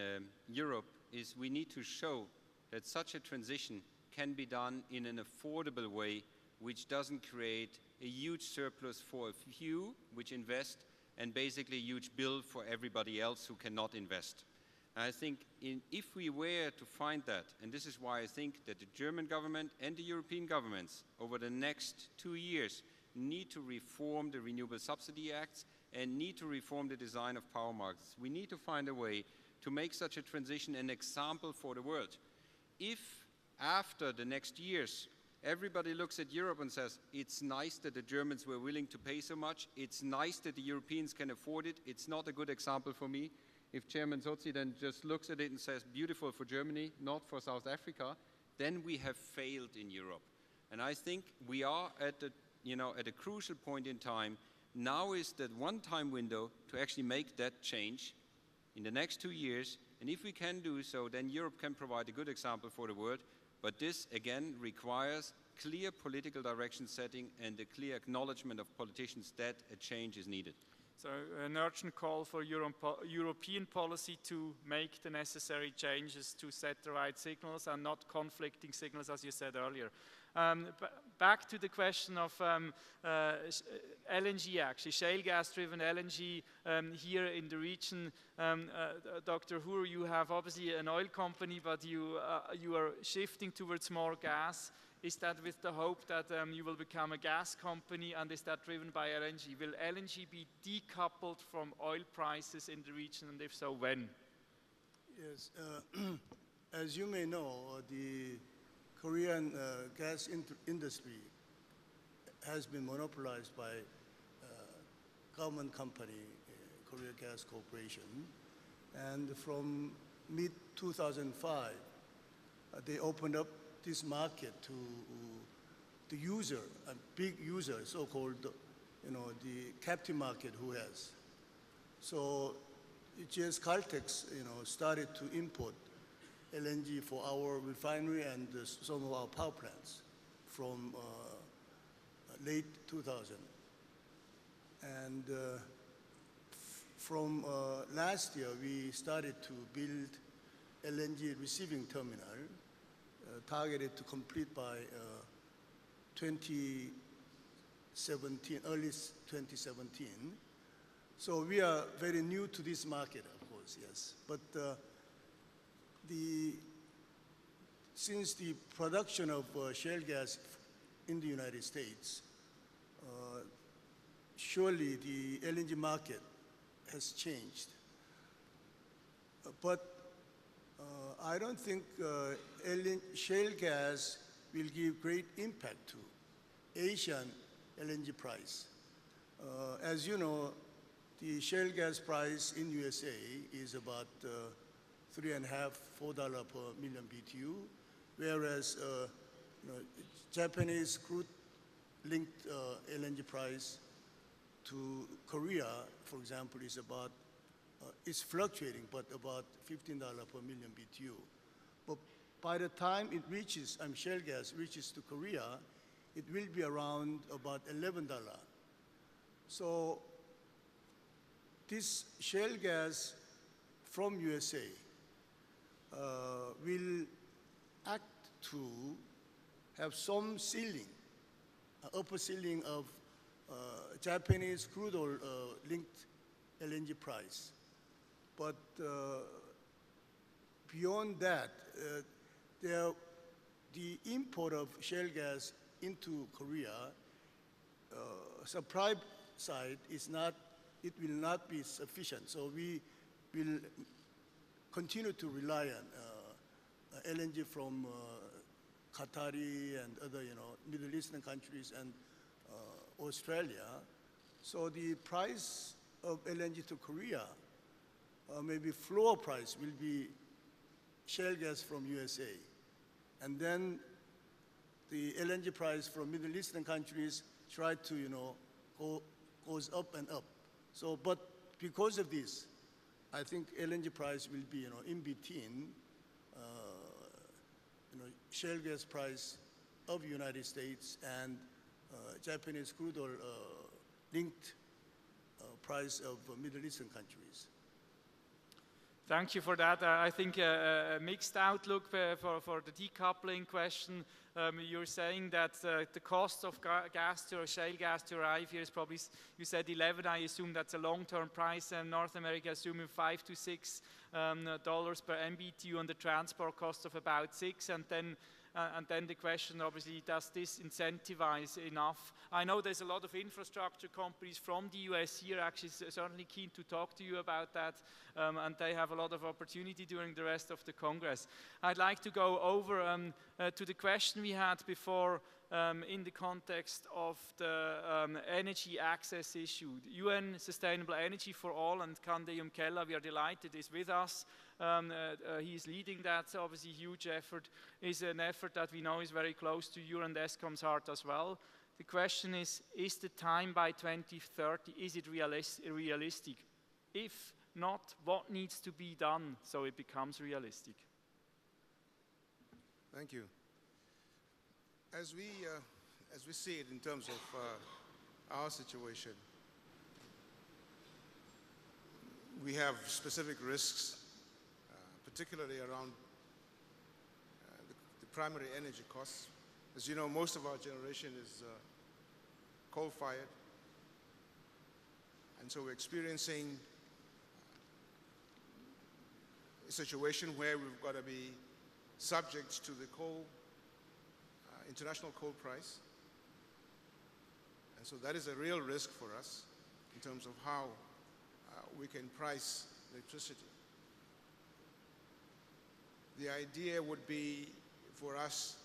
Europe is we need to show that such a transition can be done in an affordable way, which doesn't create a huge surplus for a few which invest and basically a huge bill for everybody else who cannot invest. And I think if we were to find that, and this is why I think that the German government and the European governments over the next 2 years need to reform the Renewable Subsidy Acts and need to reform the design of power markets. We need to find a way to make such a transition an example for the world. If after the next years everybody looks at Europe and says, it's nice that the Germans were willing to pay so much, it's nice that the Europeans can afford it, it's not a good example for me. If Chairman Sozzi then just looks at it and says, beautiful for Germany, not for South Africa, then we have failed in Europe. And I think we are at a crucial point in time. Now is that one-time window to actually make that change in the next 2 years. And if we can do so, then Europe can provide a good example for the world. But this, again, requires clear political direction setting and a clear acknowledgement of politicians that a change is needed. So an urgent call for European policy to make the necessary changes to set the right signals and not conflicting signals, as you said earlier. Back to the question of LNG, actually, shale gas-driven LNG here in the region. Dr. Hoor, you have obviously an oil company, but you are shifting towards more gas. Is that with the hope that you will become a gas company, and is that driven by LNG? Will LNG be decoupled from oil prices in the region, and if so, when? Yes, as you may know, the Korean gas industry has been monopolized by government company, Korea Gas Corporation. And from mid-2005, they opened up this market to the user, a big user, so-called, the captive market who has. So just Caltex, started to import LNG for our refinery and some of our power plants from late 2000. And from last year, we started to build LNG receiving terminal, targeted to complete by 2017, early 2017. So we are very new to this market, of course, yes. But since the production of shale gas in the United States, surely the LNG market has changed. But I don't think shale gas will give great impact to Asian LNG price. As you know, the shale gas price in USA is about $3.5–4 per million BTU, whereas Japanese crude-linked LNG price to Korea, for example, is about it's fluctuating, but about $15 per million BTU. But by the time it reaches, shale gas reaches to Korea, it will be around about $11. So this shale gas from USA will act to have some ceiling, upper ceiling of Japanese crude oil linked LNG price. But beyond that, the import of shale gas into Korea, supply side is not, it will not be sufficient. So we will continue to rely on LNG from Qatari and other, Middle Eastern countries and Australia. So the price of LNG to Korea, maybe floor price will be shale gas from USA. And then the LNG price from Middle Eastern countries try to, goes up and up. So, but because of this, I think LNG price will be, in between, shale gas price of United States and Japanese crude oil linked price of Middle Eastern countries. Thank you for that. I think a mixed outlook for the decoupling question. You're saying that the cost of shale gas to arrive here is probably, you said 11. I assume that's a long-term price, and North America assuming $5 to $6 per MBTU, on the transport cost of about $6, and then the question, obviously, does this incentivize enough? I know there's a lot of infrastructure companies from the US here, actually certainly keen to talk to you about that, and they have a lot of opportunity during the rest of the Congress. I'd like to go over to the question we had before in the context of the energy access issue. The UN Sustainable Energy for All, and Kandeyum Kella, we are delighted, is with us. He is leading that, so obviously huge effort, is an effort that we know is very close to your and ESCOM's heart as well. The question is the time by 2030, is it realistic? If not, what needs to be done so it becomes realistic? Thank you. As we see it in terms of our situation, we have specific risks, particularly around the primary energy costs. As you know, most of our generation is coal-fired, and so we're experiencing a situation where we've got to be subject to the international coal price. And so that is a real risk for us in terms of how we can price electricity. The idea would be for us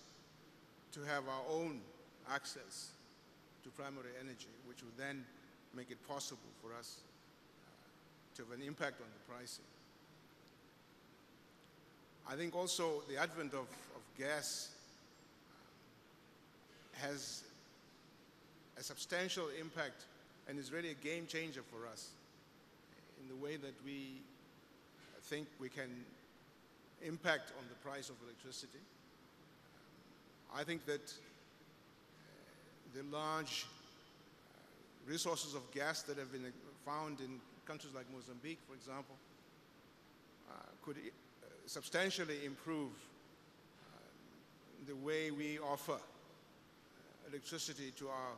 to have our own access to primary energy, which would then make it possible for us to have an impact on the pricing. I think also the advent of gas has a substantial impact and is really a game changer for us in the way that we think we can impact on the price of electricity. I think that the large resources of gas that have been found in countries like Mozambique, for example, could substantially improve the way we offer electricity to our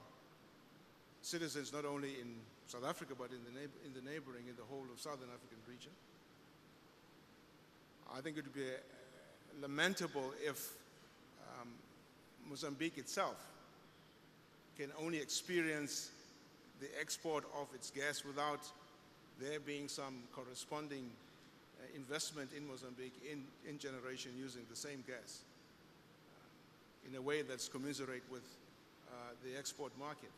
citizens, not only in South Africa, but in the whole of Southern African region. I think it would be lamentable if Mozambique itself can only experience the export of its gas without there being some corresponding investment in Mozambique in generation using the same gas in a way that's commensurate with the export market.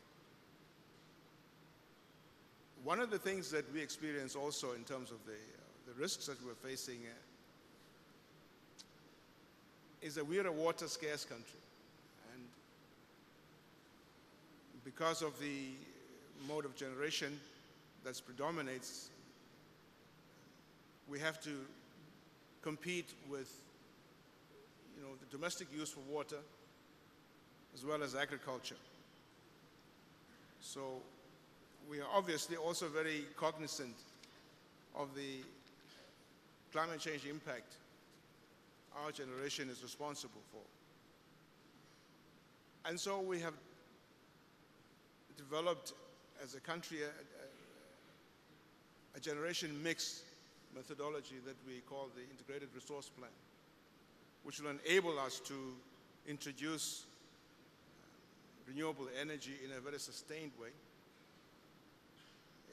One of the things that we experience also in terms of the risks that we're facing is that we're a water scarce country. And because of the mode of generation that predominates, we have to compete with the domestic use for water as well as agriculture. So we are obviously also very cognizant of the climate change impact our generation is responsible for. And so we have developed as a country a generation mix methodology that we call the Integrated Resource Plan, which will enable us to introduce renewable energy in a very sustained way,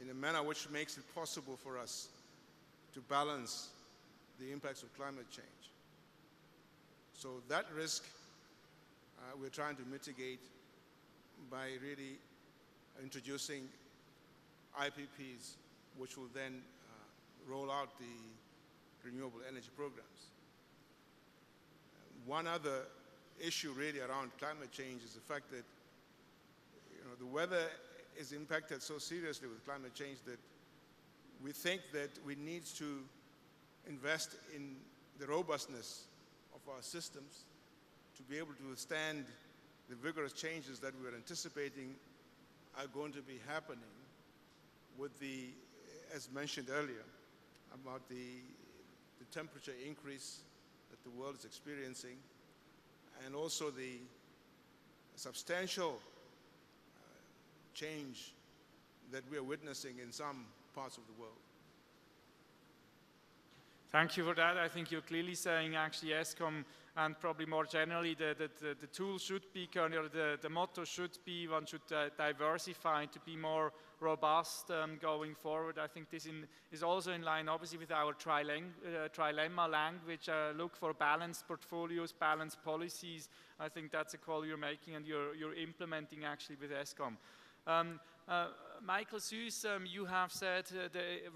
in a manner which makes it possible for us to balance the impacts of climate change. So that risk we're trying to mitigate by really introducing IPPs, which will then roll out the renewable energy programs. One other issue really around climate change is the fact that the weather is impacted so seriously with climate change that we think that we need to invest in the robustness of our systems to be able to withstand the vigorous changes that we are anticipating are going to be happening with the, as mentioned earlier, about the temperature increase that the world is experiencing, and also the substantial change that we are witnessing in some parts of the world. Thank you for that. I think you're clearly saying actually ESCOM and probably more generally the tool should be, or the motto should be, one should diversify to be more robust going forward. I think this is also in line obviously with our trilemma language, look for balanced portfolios, balanced policies. I think that's a call you're making and you're implementing actually with ESCOM. Michael Süss, you have said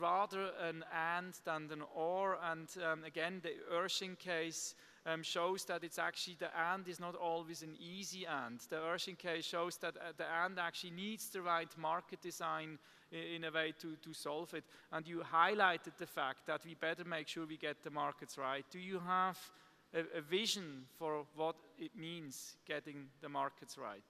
rather an and than an or, and again the Urshan case shows that it's actually the and is not always an easy and. The Urshan case shows that the and actually needs the right market design in a way to solve it, and you highlighted the fact that we better make sure we get the markets right. Do you have a vision for what it means getting the markets right?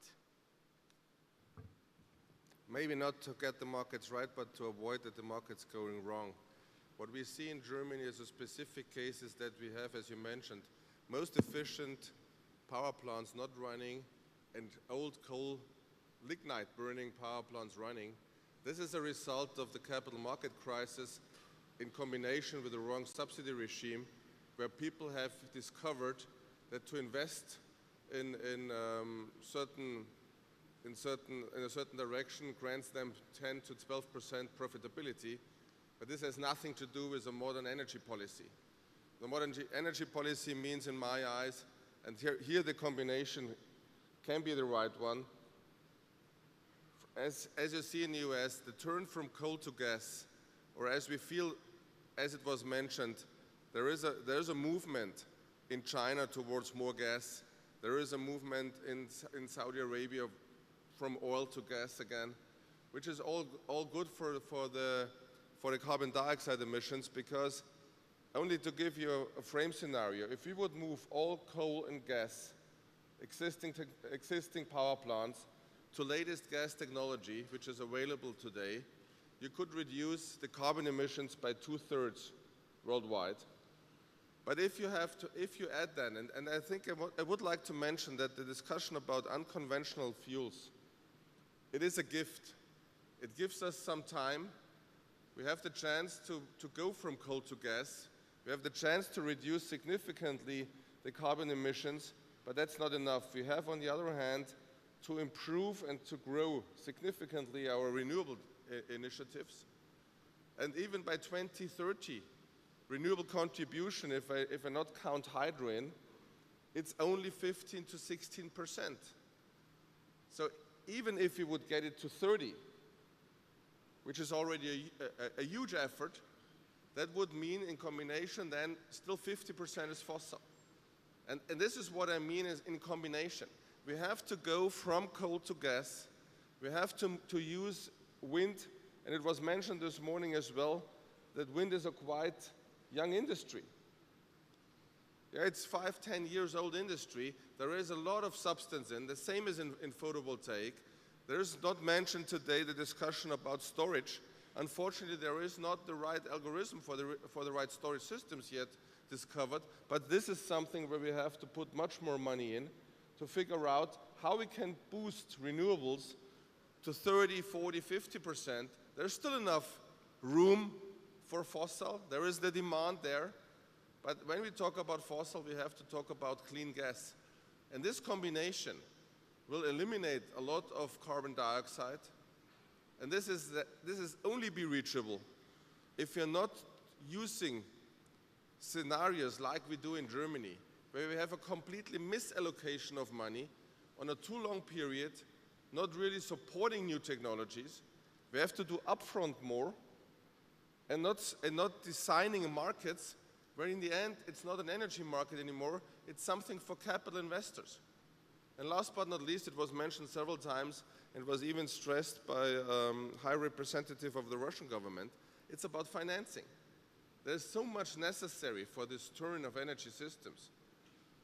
Maybe not to get the markets right, but to avoid that the markets going wrong. What we see in Germany is a specific cases that we have, as you mentioned, most efficient power plants not running and old coal lignite burning power plants running. This is a result of the capital market crisis in combination with the wrong subsidy regime, where people have discovered that to invest in a certain direction grants them 10 to 12% profitability, but this has nothing to do with a modern energy policy. The modern energy policy means, in my eyes, and here the combination can be the right one. As you see in the US, the turn from coal to gas, or as we feel, as it was mentioned, there is a movement in China towards more gas. There is a movement in Saudi Arabia from oil to gas again, which is all good for the carbon dioxide emissions, because only to give you a frame scenario, if we would move all coal and gas, existing power plants, to latest gas technology, which is available today, you could reduce the carbon emissions by 2/3 worldwide. But if you add then, and I think I would like to mention that the discussion about unconventional fuels, it is a gift. It gives us some time. We have the chance to go from coal to gas. We have the chance to reduce significantly the carbon emissions, but that's not enough. We have, on the other hand, to improve and to grow significantly our renewable initiatives. And even by 2030, renewable contribution, if I not count hydro in, it's only 15 to 16%. So even if we would get it to 30, which is already a huge effort, that would mean in combination then still 50% is fossil. And this is what I mean is in combination. We have to go from coal to gas. We have to use wind, and it was mentioned this morning as well that wind is a quite young industry. Yeah, it's 5-10 years old industry. There is a lot of substance in. The same is in photovoltaic. There is not mentioned today the discussion about storage. Unfortunately, there is not the right algorithm for the right storage systems yet discovered, but this is something where we have to put much more money in to figure out how we can boost renewables to 30, 40, 50%. There's still enough room for fossil. There is the demand there. But when we talk about fossil, we have to talk about clean gas. And this combination will eliminate a lot of carbon dioxide. And this is only be reachable if you're not using scenarios like we do in Germany, where we have a completely misallocation of money on a too long period, not really supporting new technologies. We have to do upfront more and not designing markets where in the end it's not an energy market anymore, it's something for capital investors. And last but not least, it was mentioned several times and was even stressed by High Representative of the Russian government, It's about financing. There's so much necessary for this turn of energy systems,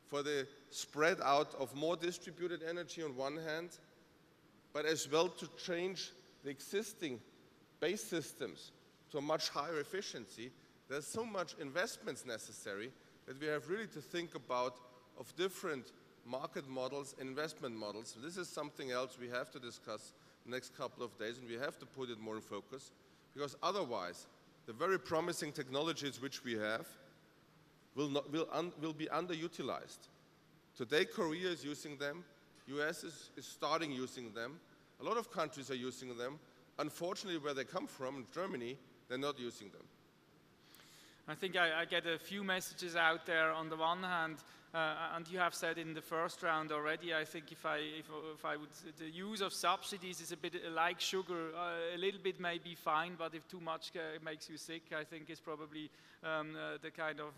for the spread out of more distributed energy on one hand, but as well to change the existing base systems to a much higher efficiency. There's so much investments necessary that we have really to think about of different market models and investment models. This is something else we have to discuss the next couple of days, and we have to put it more in focus, because otherwise the very promising technologies which we have will be underutilized. Today Korea is using them, US is starting using them, a lot of countries are using them. Unfortunately, where they come from, in Germany, they're not using them. I think I get a few messages out there. On the one hand, and you have said in the first round already, I think if I would, the use of subsidies is a bit like sugar. A little bit may be fine, but if too much makes you sick, I think is probably the kind of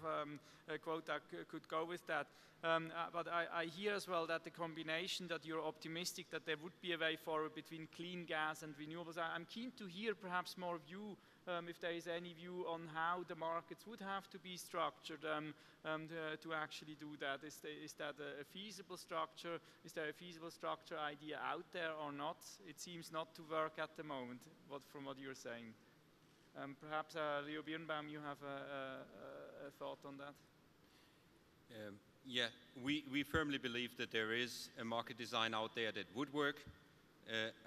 quote that could go with that. But I hear as well that the combination, that you're optimistic that there would be a way forward between clean gas and renewables. I'm keen to hear perhaps more of you, if there is any view on how the markets would have to be structured to actually do that. Is that a feasible structure? Is there a feasible structure idea out there or not? It seems not to work at the moment, from what you're saying. Perhaps, Leo Birnbaum, you have a thought on that? Yeah, we firmly believe that there is a market design out there that would work.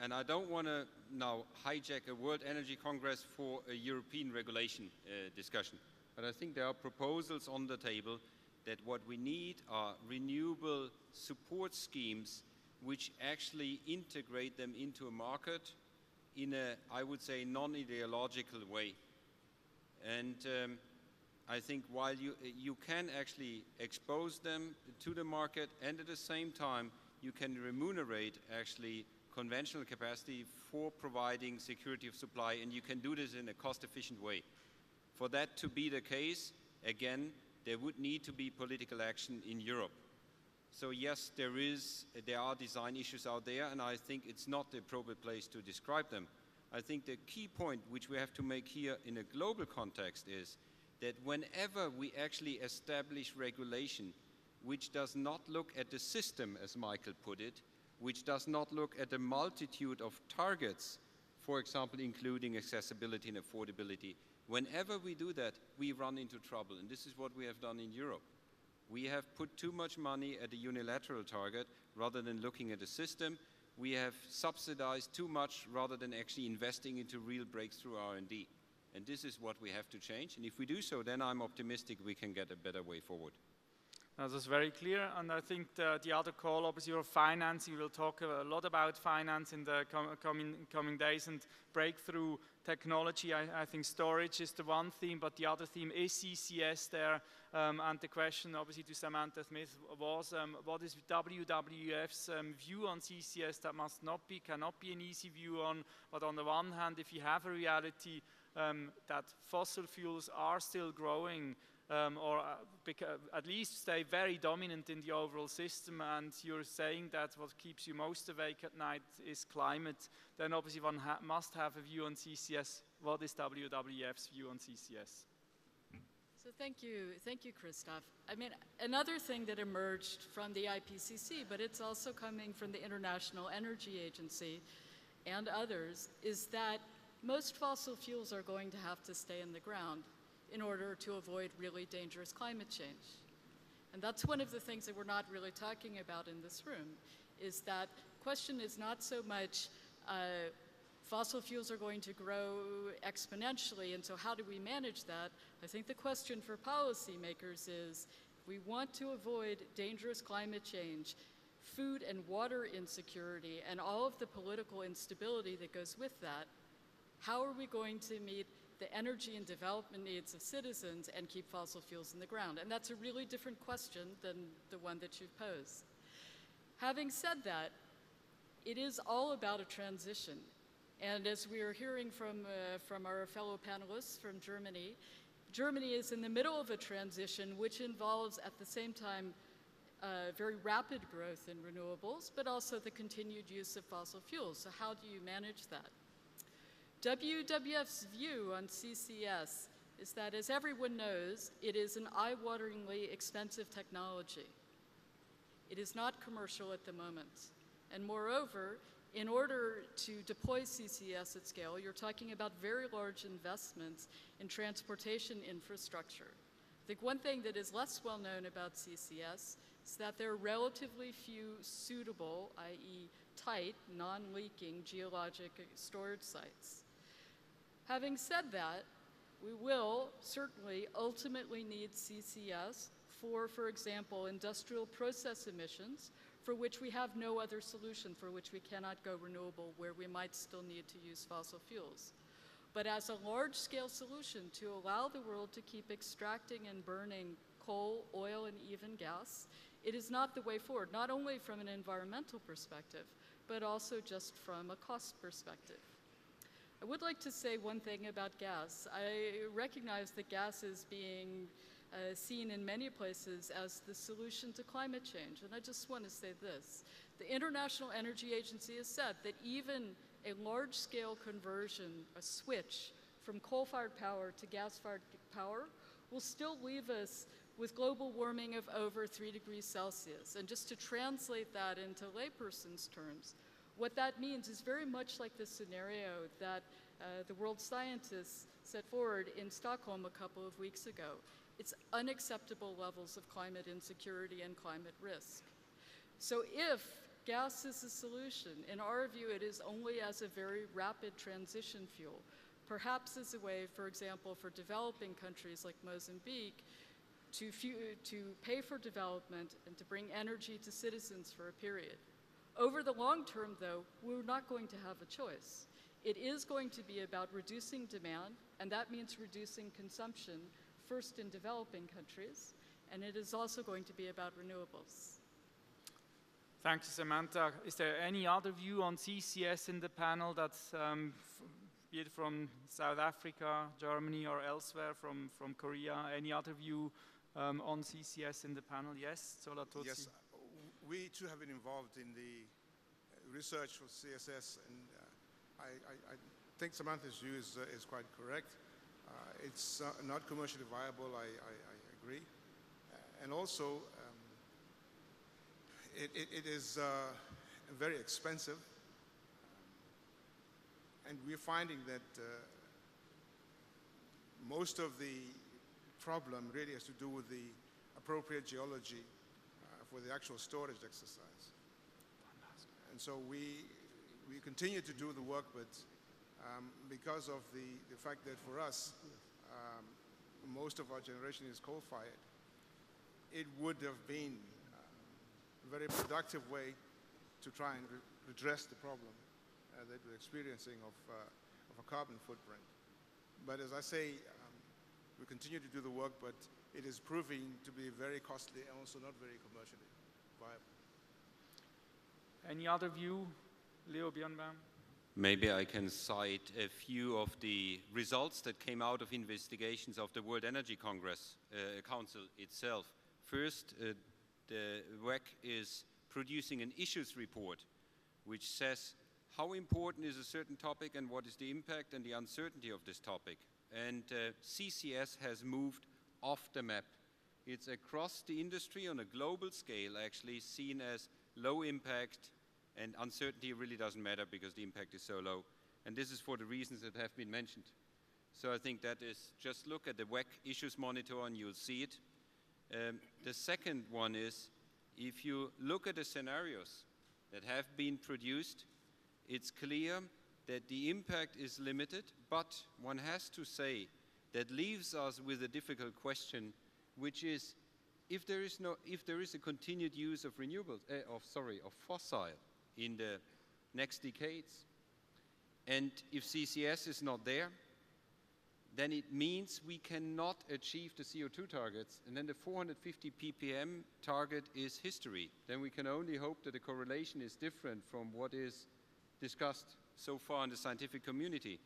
And I don't want to now hijack a World Energy Congress for a European regulation discussion. But I think there are proposals on the table that what we need are renewable support schemes which actually integrate them into a market in a, I would say, non-ideological way. And I think while you can actually expose them to the market, and at the same time you can remunerate actually conventional capacity for providing security of supply, and you can do this in a cost-efficient way. For that to be the case, again, there would need to be political action in Europe. So yes, there are design issues out there, and I think it's not the appropriate place to describe them. I think the key point which we have to make here in a global context is that whenever we actually establish regulation which does not look at the system, as Michael put it, which does not look at a multitude of targets, for example, including accessibility and affordability, whenever we do that, we run into trouble. And this is what we have done in Europe. We have put too much money at a unilateral target rather than looking at the system. We have subsidized too much rather than actually investing into real breakthrough R&D. And this is what we have to change. And if we do so, then I'm optimistic we can get a better way forward. That was very clear, and I think the other call, obviously, your financing. We'll talk a lot about finance in the coming days, and breakthrough technology. I think storage is the one theme, but the other theme is CCS there. And the question, obviously, to Samantha Smith was, what is WWF's view on CCS? That cannot be an easy view on, but on the one hand, if you have a reality that fossil fuels are still growing, or at least stay very dominant in the overall system, and you're saying that what keeps you most awake at night is climate, then obviously one must have a view on CCS. What is WWF's view on CCS? So thank you, Christoph. I mean, another thing that emerged from the IPCC, but it's also coming from the International Energy Agency and others, is that most fossil fuels are going to have to stay in the ground in order to avoid really dangerous climate change. And that's one of the things that we're not really talking about in this room, is that question is not so much fossil fuels are going to grow exponentially, and so how do we manage that? I think the question for policymakers is, if we want to avoid dangerous climate change, food and water insecurity, and all of the political instability that goes with that, how are we going to meet the energy and development needs of citizens and keep fossil fuels in the ground? And that's a really different question than the one that you've posed. Having said that, it is all about a transition. And as we are hearing from our fellow panelists from Germany, Germany is in the middle of a transition which involves at the same time very rapid growth in renewables, but also the continued use of fossil fuels. So how do you manage that? WWF's view on CCS is that, as everyone knows, it is an eye-wateringly expensive technology. It is not commercial at the moment. And moreover, in order to deploy CCS at scale, you're talking about very large investments in transportation infrastructure. I think one thing that is less well known about CCS is that there are relatively few suitable, i.e. tight, non-leaking geologic storage sites. Having said that, we will certainly ultimately need CCS for example, industrial process emissions, for which we have no other solution, for which we cannot go renewable, where we might still need to use fossil fuels. But as a large-scale solution to allow the world to keep extracting and burning coal, oil, and even gas, it is not the way forward, not only from an environmental perspective, but also just from a cost perspective. I would like to say one thing about gas. I recognize that gas is being seen in many places as the solution to climate change. And I just want to say this. The International Energy Agency has said that even a large-scale conversion, a switch from coal-fired power to gas-fired power, will still leave us with global warming of over 3 degrees Celsius. And just to translate that into layperson's terms, what that means is very much like the scenario that the world scientists set forward in Stockholm a couple of weeks ago. It's unacceptable levels of climate insecurity and climate risk. So if gas is a solution, in our view, it is only as a very rapid transition fuel, perhaps as a way, for example, for developing countries like Mozambique to pay for development and to bring energy to citizens for a period. Over the long term, though, we're not going to have a choice. It is going to be about reducing demand, and that means reducing consumption, first in developing countries, and it is also going to be about renewables. Thank you, Samantha. Is there any other view on CCS in the panel that's be it from South Africa, Germany, or elsewhere, from Korea? Any other view on CCS in the panel? Yes, Zola Tutsi. Yes, we too have been involved in the research for CSS, and I think Samantha's view is quite correct. It's not commercially viable, I agree. And also, it is very expensive. And we're finding that most of the problem really has to do with the appropriate geology for the actual storage exercise. And so we continue to do the work, but because of the fact that for us, most of our generation is coal-fired, it would have been a very productive way to try and redress the problem that we're experiencing of a carbon footprint. But as I say, we continue to do the work, but it is proving to be very costly and also not very commercially viable. Any other view, Leo Birnbaum? Maybe I can cite a few of the results that came out of investigations of the World Energy Congress Council itself. First, the WEC is producing an issues report which says how important is a certain topic and what is the impact and the uncertainty of this topic. And CCS has moved off the map. It's across the industry on a global scale actually seen as low impact, and uncertainty really doesn't matter because the impact is so low. And this is for the reasons that have been mentioned. So I think that is, just look at the WEC issues monitor and you'll see it. The second one is, if you look at the scenarios that have been produced, it's clear that the impact is limited, but one has to say that leaves us with a difficult question, which is, if there is a continued use of renewables, of fossil in the next decades, and if CCS is not there, then it means we cannot achieve the CO2 targets, and then the 450 ppm target is history. Then we can only hope that the correlation is different from what is discussed so far in the scientific community.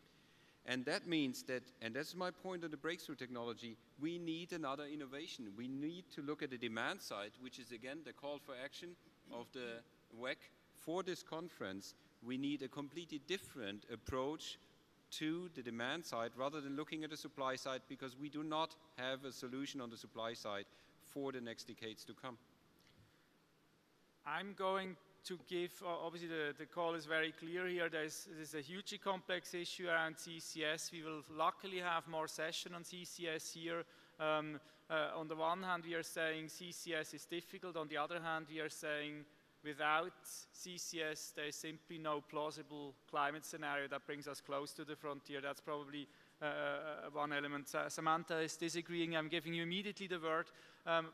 And that means that, and that's my point on the breakthrough technology, we need another innovation. We need to look at the demand side, which is again the call for action of the WEC for this conference. We need a completely different approach to the demand side rather than looking at the supply side, because we do not have a solution on the supply side for the next decades to come. I'm going to give, obviously the call is very clear here, there's a hugely complex issue around CCS. We will luckily have more session on CCS here. On the one hand we are saying CCS is difficult, on the other hand we are saying without CCS there is simply no plausible climate scenario that brings us close to the frontier. That's probably one element. Samantha is disagreeing. I'm giving you immediately the word,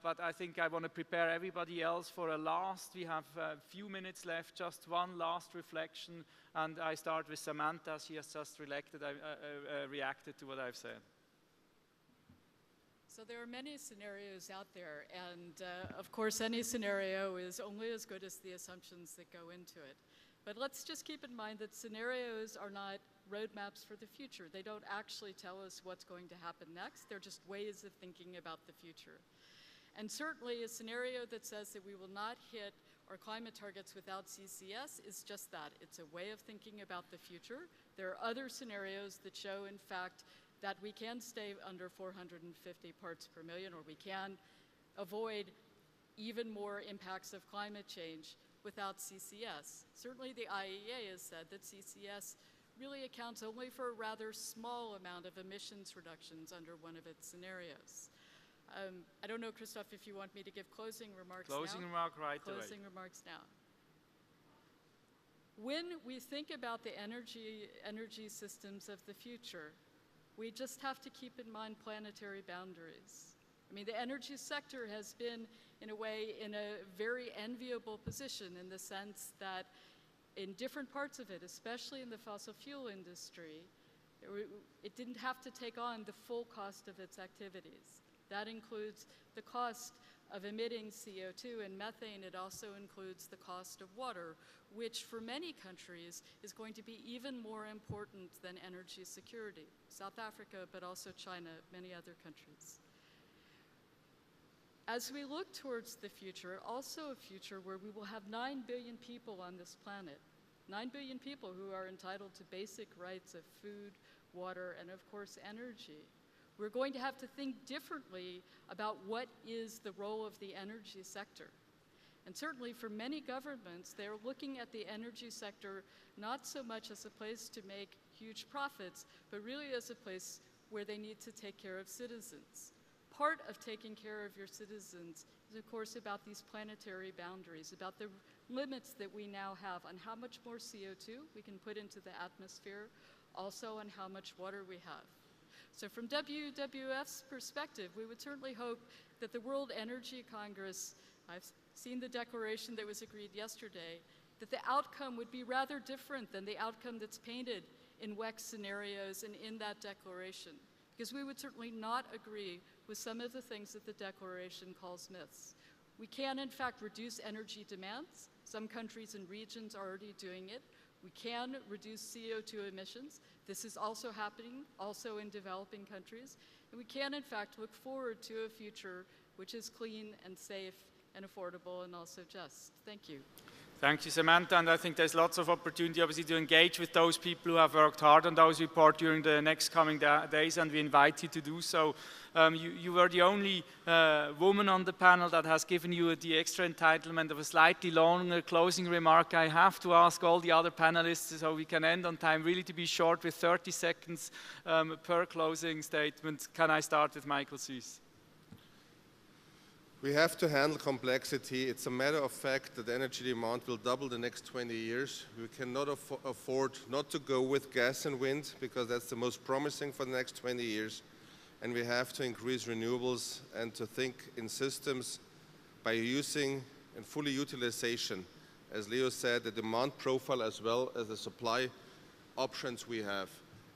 but I think I want to prepare everybody else for a last. We have a few minutes left, just one last reflection, and I start with Samantha. She has just reacted to what I've said. So there are many scenarios out there, and of course any scenario is only as good as the assumptions that go into it. But let's just keep in mind that scenarios are not roadmaps for the future. They don't actually tell us what's going to happen next. They're just ways of thinking about the future. And certainly a scenario that says that we will not hit our climate targets without CCS is just that. It's a way of thinking about the future. There are other scenarios that show, in fact, that we can stay under 450 parts per million, or we can avoid even more impacts of climate change without CCS. Certainly the IEA has said that CCS really accounts only for a rather small amount of emissions reductions under one of its scenarios. I don't know, Christoph, if you want me to give closing remarks now. Closing remark right away. Closing remarks now. When we think about the energy systems of the future, we just have to keep in mind planetary boundaries. I mean, the energy sector has been, in a way, in a very enviable position in the sense that in different parts of it, especially in the fossil fuel industry, it didn't have to take on the full cost of its activities. That includes the cost of emitting CO2 and methane. It also includes the cost of water, which for many countries is going to be even more important than energy security. South Africa, but also China, many other countries. As we look towards the future, also a future where we will have 9 billion people on this planet, 9 billion people who are entitled to basic rights of food, water, and of course energy. We're going to have to think differently about what is the role of the energy sector. And certainly for many governments, they're looking at the energy sector not so much as a place to make huge profits, but really as a place where they need to take care of citizens. Part of taking care of your citizens is, of course, about these planetary boundaries, about the limits that we now have on how much more CO2 we can put into the atmosphere, also on how much water we have. So from WWF's perspective, we would certainly hope that the World Energy Congress, I've seen the declaration that was agreed yesterday, that the outcome would be rather different than the outcome that's painted in WEC scenarios and in that declaration, because we would certainly not agree with some of the things that the declaration calls myths. We can, in fact, reduce energy demands. Some countries and regions are already doing it. We can reduce CO2 emissions. This is also happening, also in developing countries. And we can, in fact, look forward to a future which is clean and safe and affordable and also just. Thank you. Thank you, Samantha, and I think there's lots of opportunity, obviously, to engage with those people who have worked hard on those reports during the next coming days, and we invite you to do so. You were the only woman on the panel that has given you the extra entitlement of a slightly longer closing remark. I have to ask all the other panelists, so we can end on time, really to be short with 30 seconds per closing statement. Can I start with Michael Süss? We have to handle complexity. It's a matter of fact that energy demand will double the next 20 years. We cannot afford not to go with gas and wind, because that's the most promising for the next 20 years. And we have to increase renewables and to think in systems by using and fully utilization, as Leo said, the demand profile as well as the supply options we have.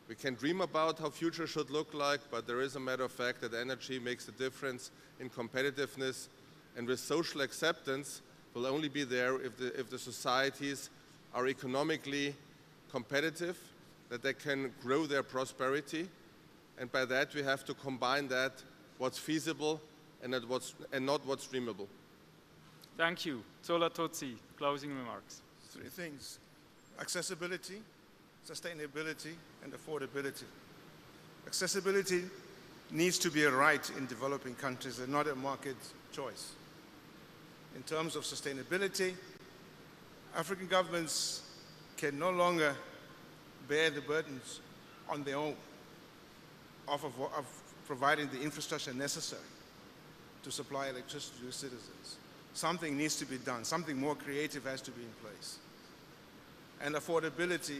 We can dream about how future should look like, but there is a matter of fact that energy makes a difference in competitiveness, and with social acceptance will only be there if the societies are economically competitive, that they can grow their prosperity, and by that we have to combine that what's feasible and not what's dreamable. Thank you. Zola Totsi, closing remarks. 3 things: accessibility, sustainability, and affordability. Accessibility needs to be a right in developing countries and not a market choice. In terms of sustainability, African governments can no longer bear the burdens on their own of providing the infrastructure necessary to supply electricity to citizens. Something needs to be done. Something more creative has to be in place. And affordability,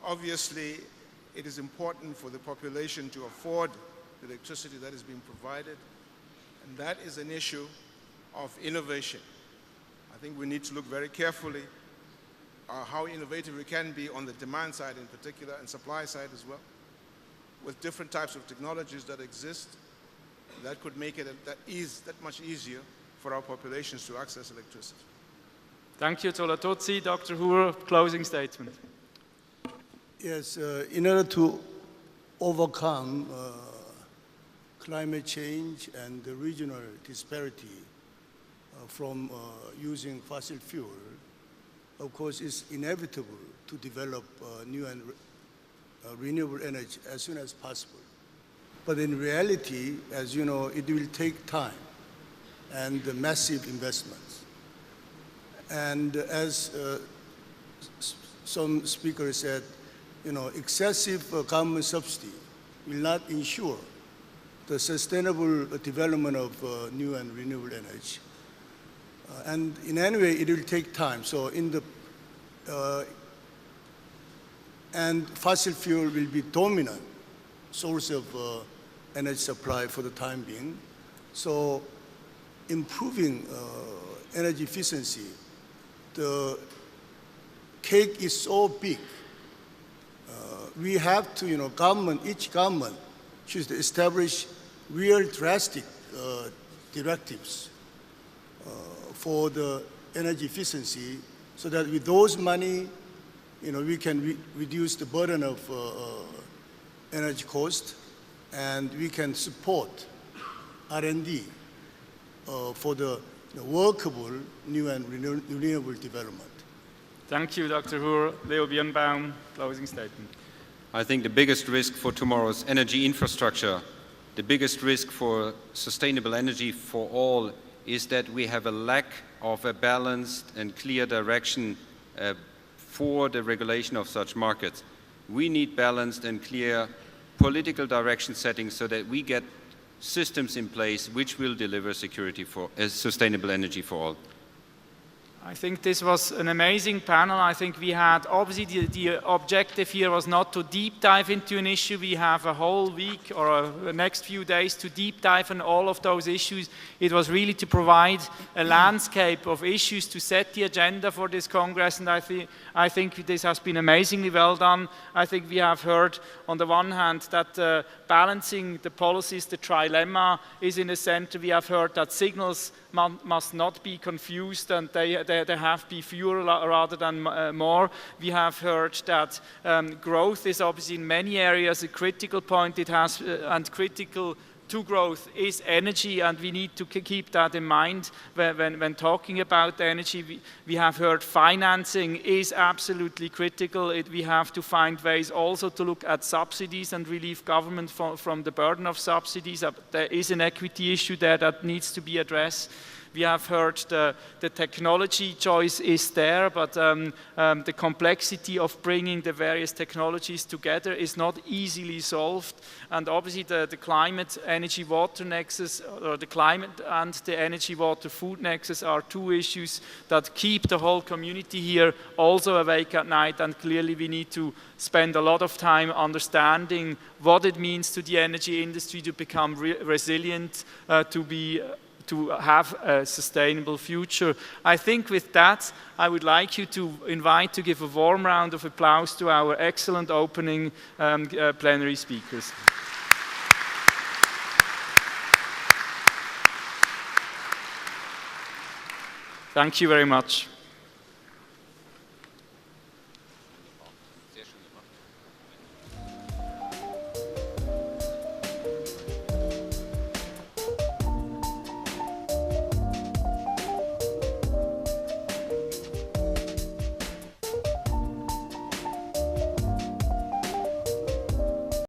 obviously, it is important for the population to afford the electricity that is being provided, and that is an issue of innovation. I think we need to look very carefully how innovative we can be on the demand side in particular and supply side as well, with different types of technologies that exist that could make it that much easier for our populations to access electricity. Thank you, Tola Tutsi. Dr. Hoer, closing statement. Yes, in order to overcome climate change and the regional disparity from using fossil fuel, of course, it's inevitable to develop new and renewable energy as soon as possible. But in reality, as you know, it will take time and massive investments. And as some speakers said, you know, excessive government subsidy will not ensure the sustainable development of new and renewable energy. And in any way, it will take time. So and fossil fuel will be dominant source of energy supply for the time being. So improving energy efficiency, the cake is so big. We have to, you know, each government should establish real drastic directives for the energy efficiency, so that with those money, you know, we can reduce the burden of energy cost, and we can support R&D for the workable new and renewable development. Thank you, Dr. Hoer. Leo Birnbaum, closing statement. I think the biggest risk for tomorrow's energy infrastructure, the biggest risk for sustainable energy for all, is that we have a lack of a balanced and clear direction for the regulation of such markets. We need balanced and clear political direction settings so that we get systems in place which will deliver security for sustainable energy for all. I think this was an amazing panel. I think we had, obviously the objective here was not to deep dive into an issue. We have a whole week or the next few days to deep dive on all of those issues. It was really to provide a landscape of issues to set the agenda for this Congress, and I think this has been amazingly well done. I think we have heard on the one hand that balancing the policies, the trilemma is in the center. We have heard that signals must not be confused, and they have to be fewer rather than more. We have heard that growth is obviously in many areas a critical point. It has and critical to growth is energy, and we need to keep that in mind when talking about energy. We have heard financing is absolutely critical. We have to find ways also to look at subsidies and relieve government from the burden of subsidies. There is an equity issue there that needs to be addressed. We have heard the technology choice is there, but the complexity of bringing the various technologies together is not easily solved. And obviously the climate, energy, water nexus, or the climate and the energy, water, food nexus are two issues that keep the whole community here also awake at night, and clearly we need to spend a lot of time understanding what it means to the energy industry to become resilient, to have a sustainable future. I think with that, I would like you to give a warm round of applause to our excellent opening plenary speakers. Thank you very much.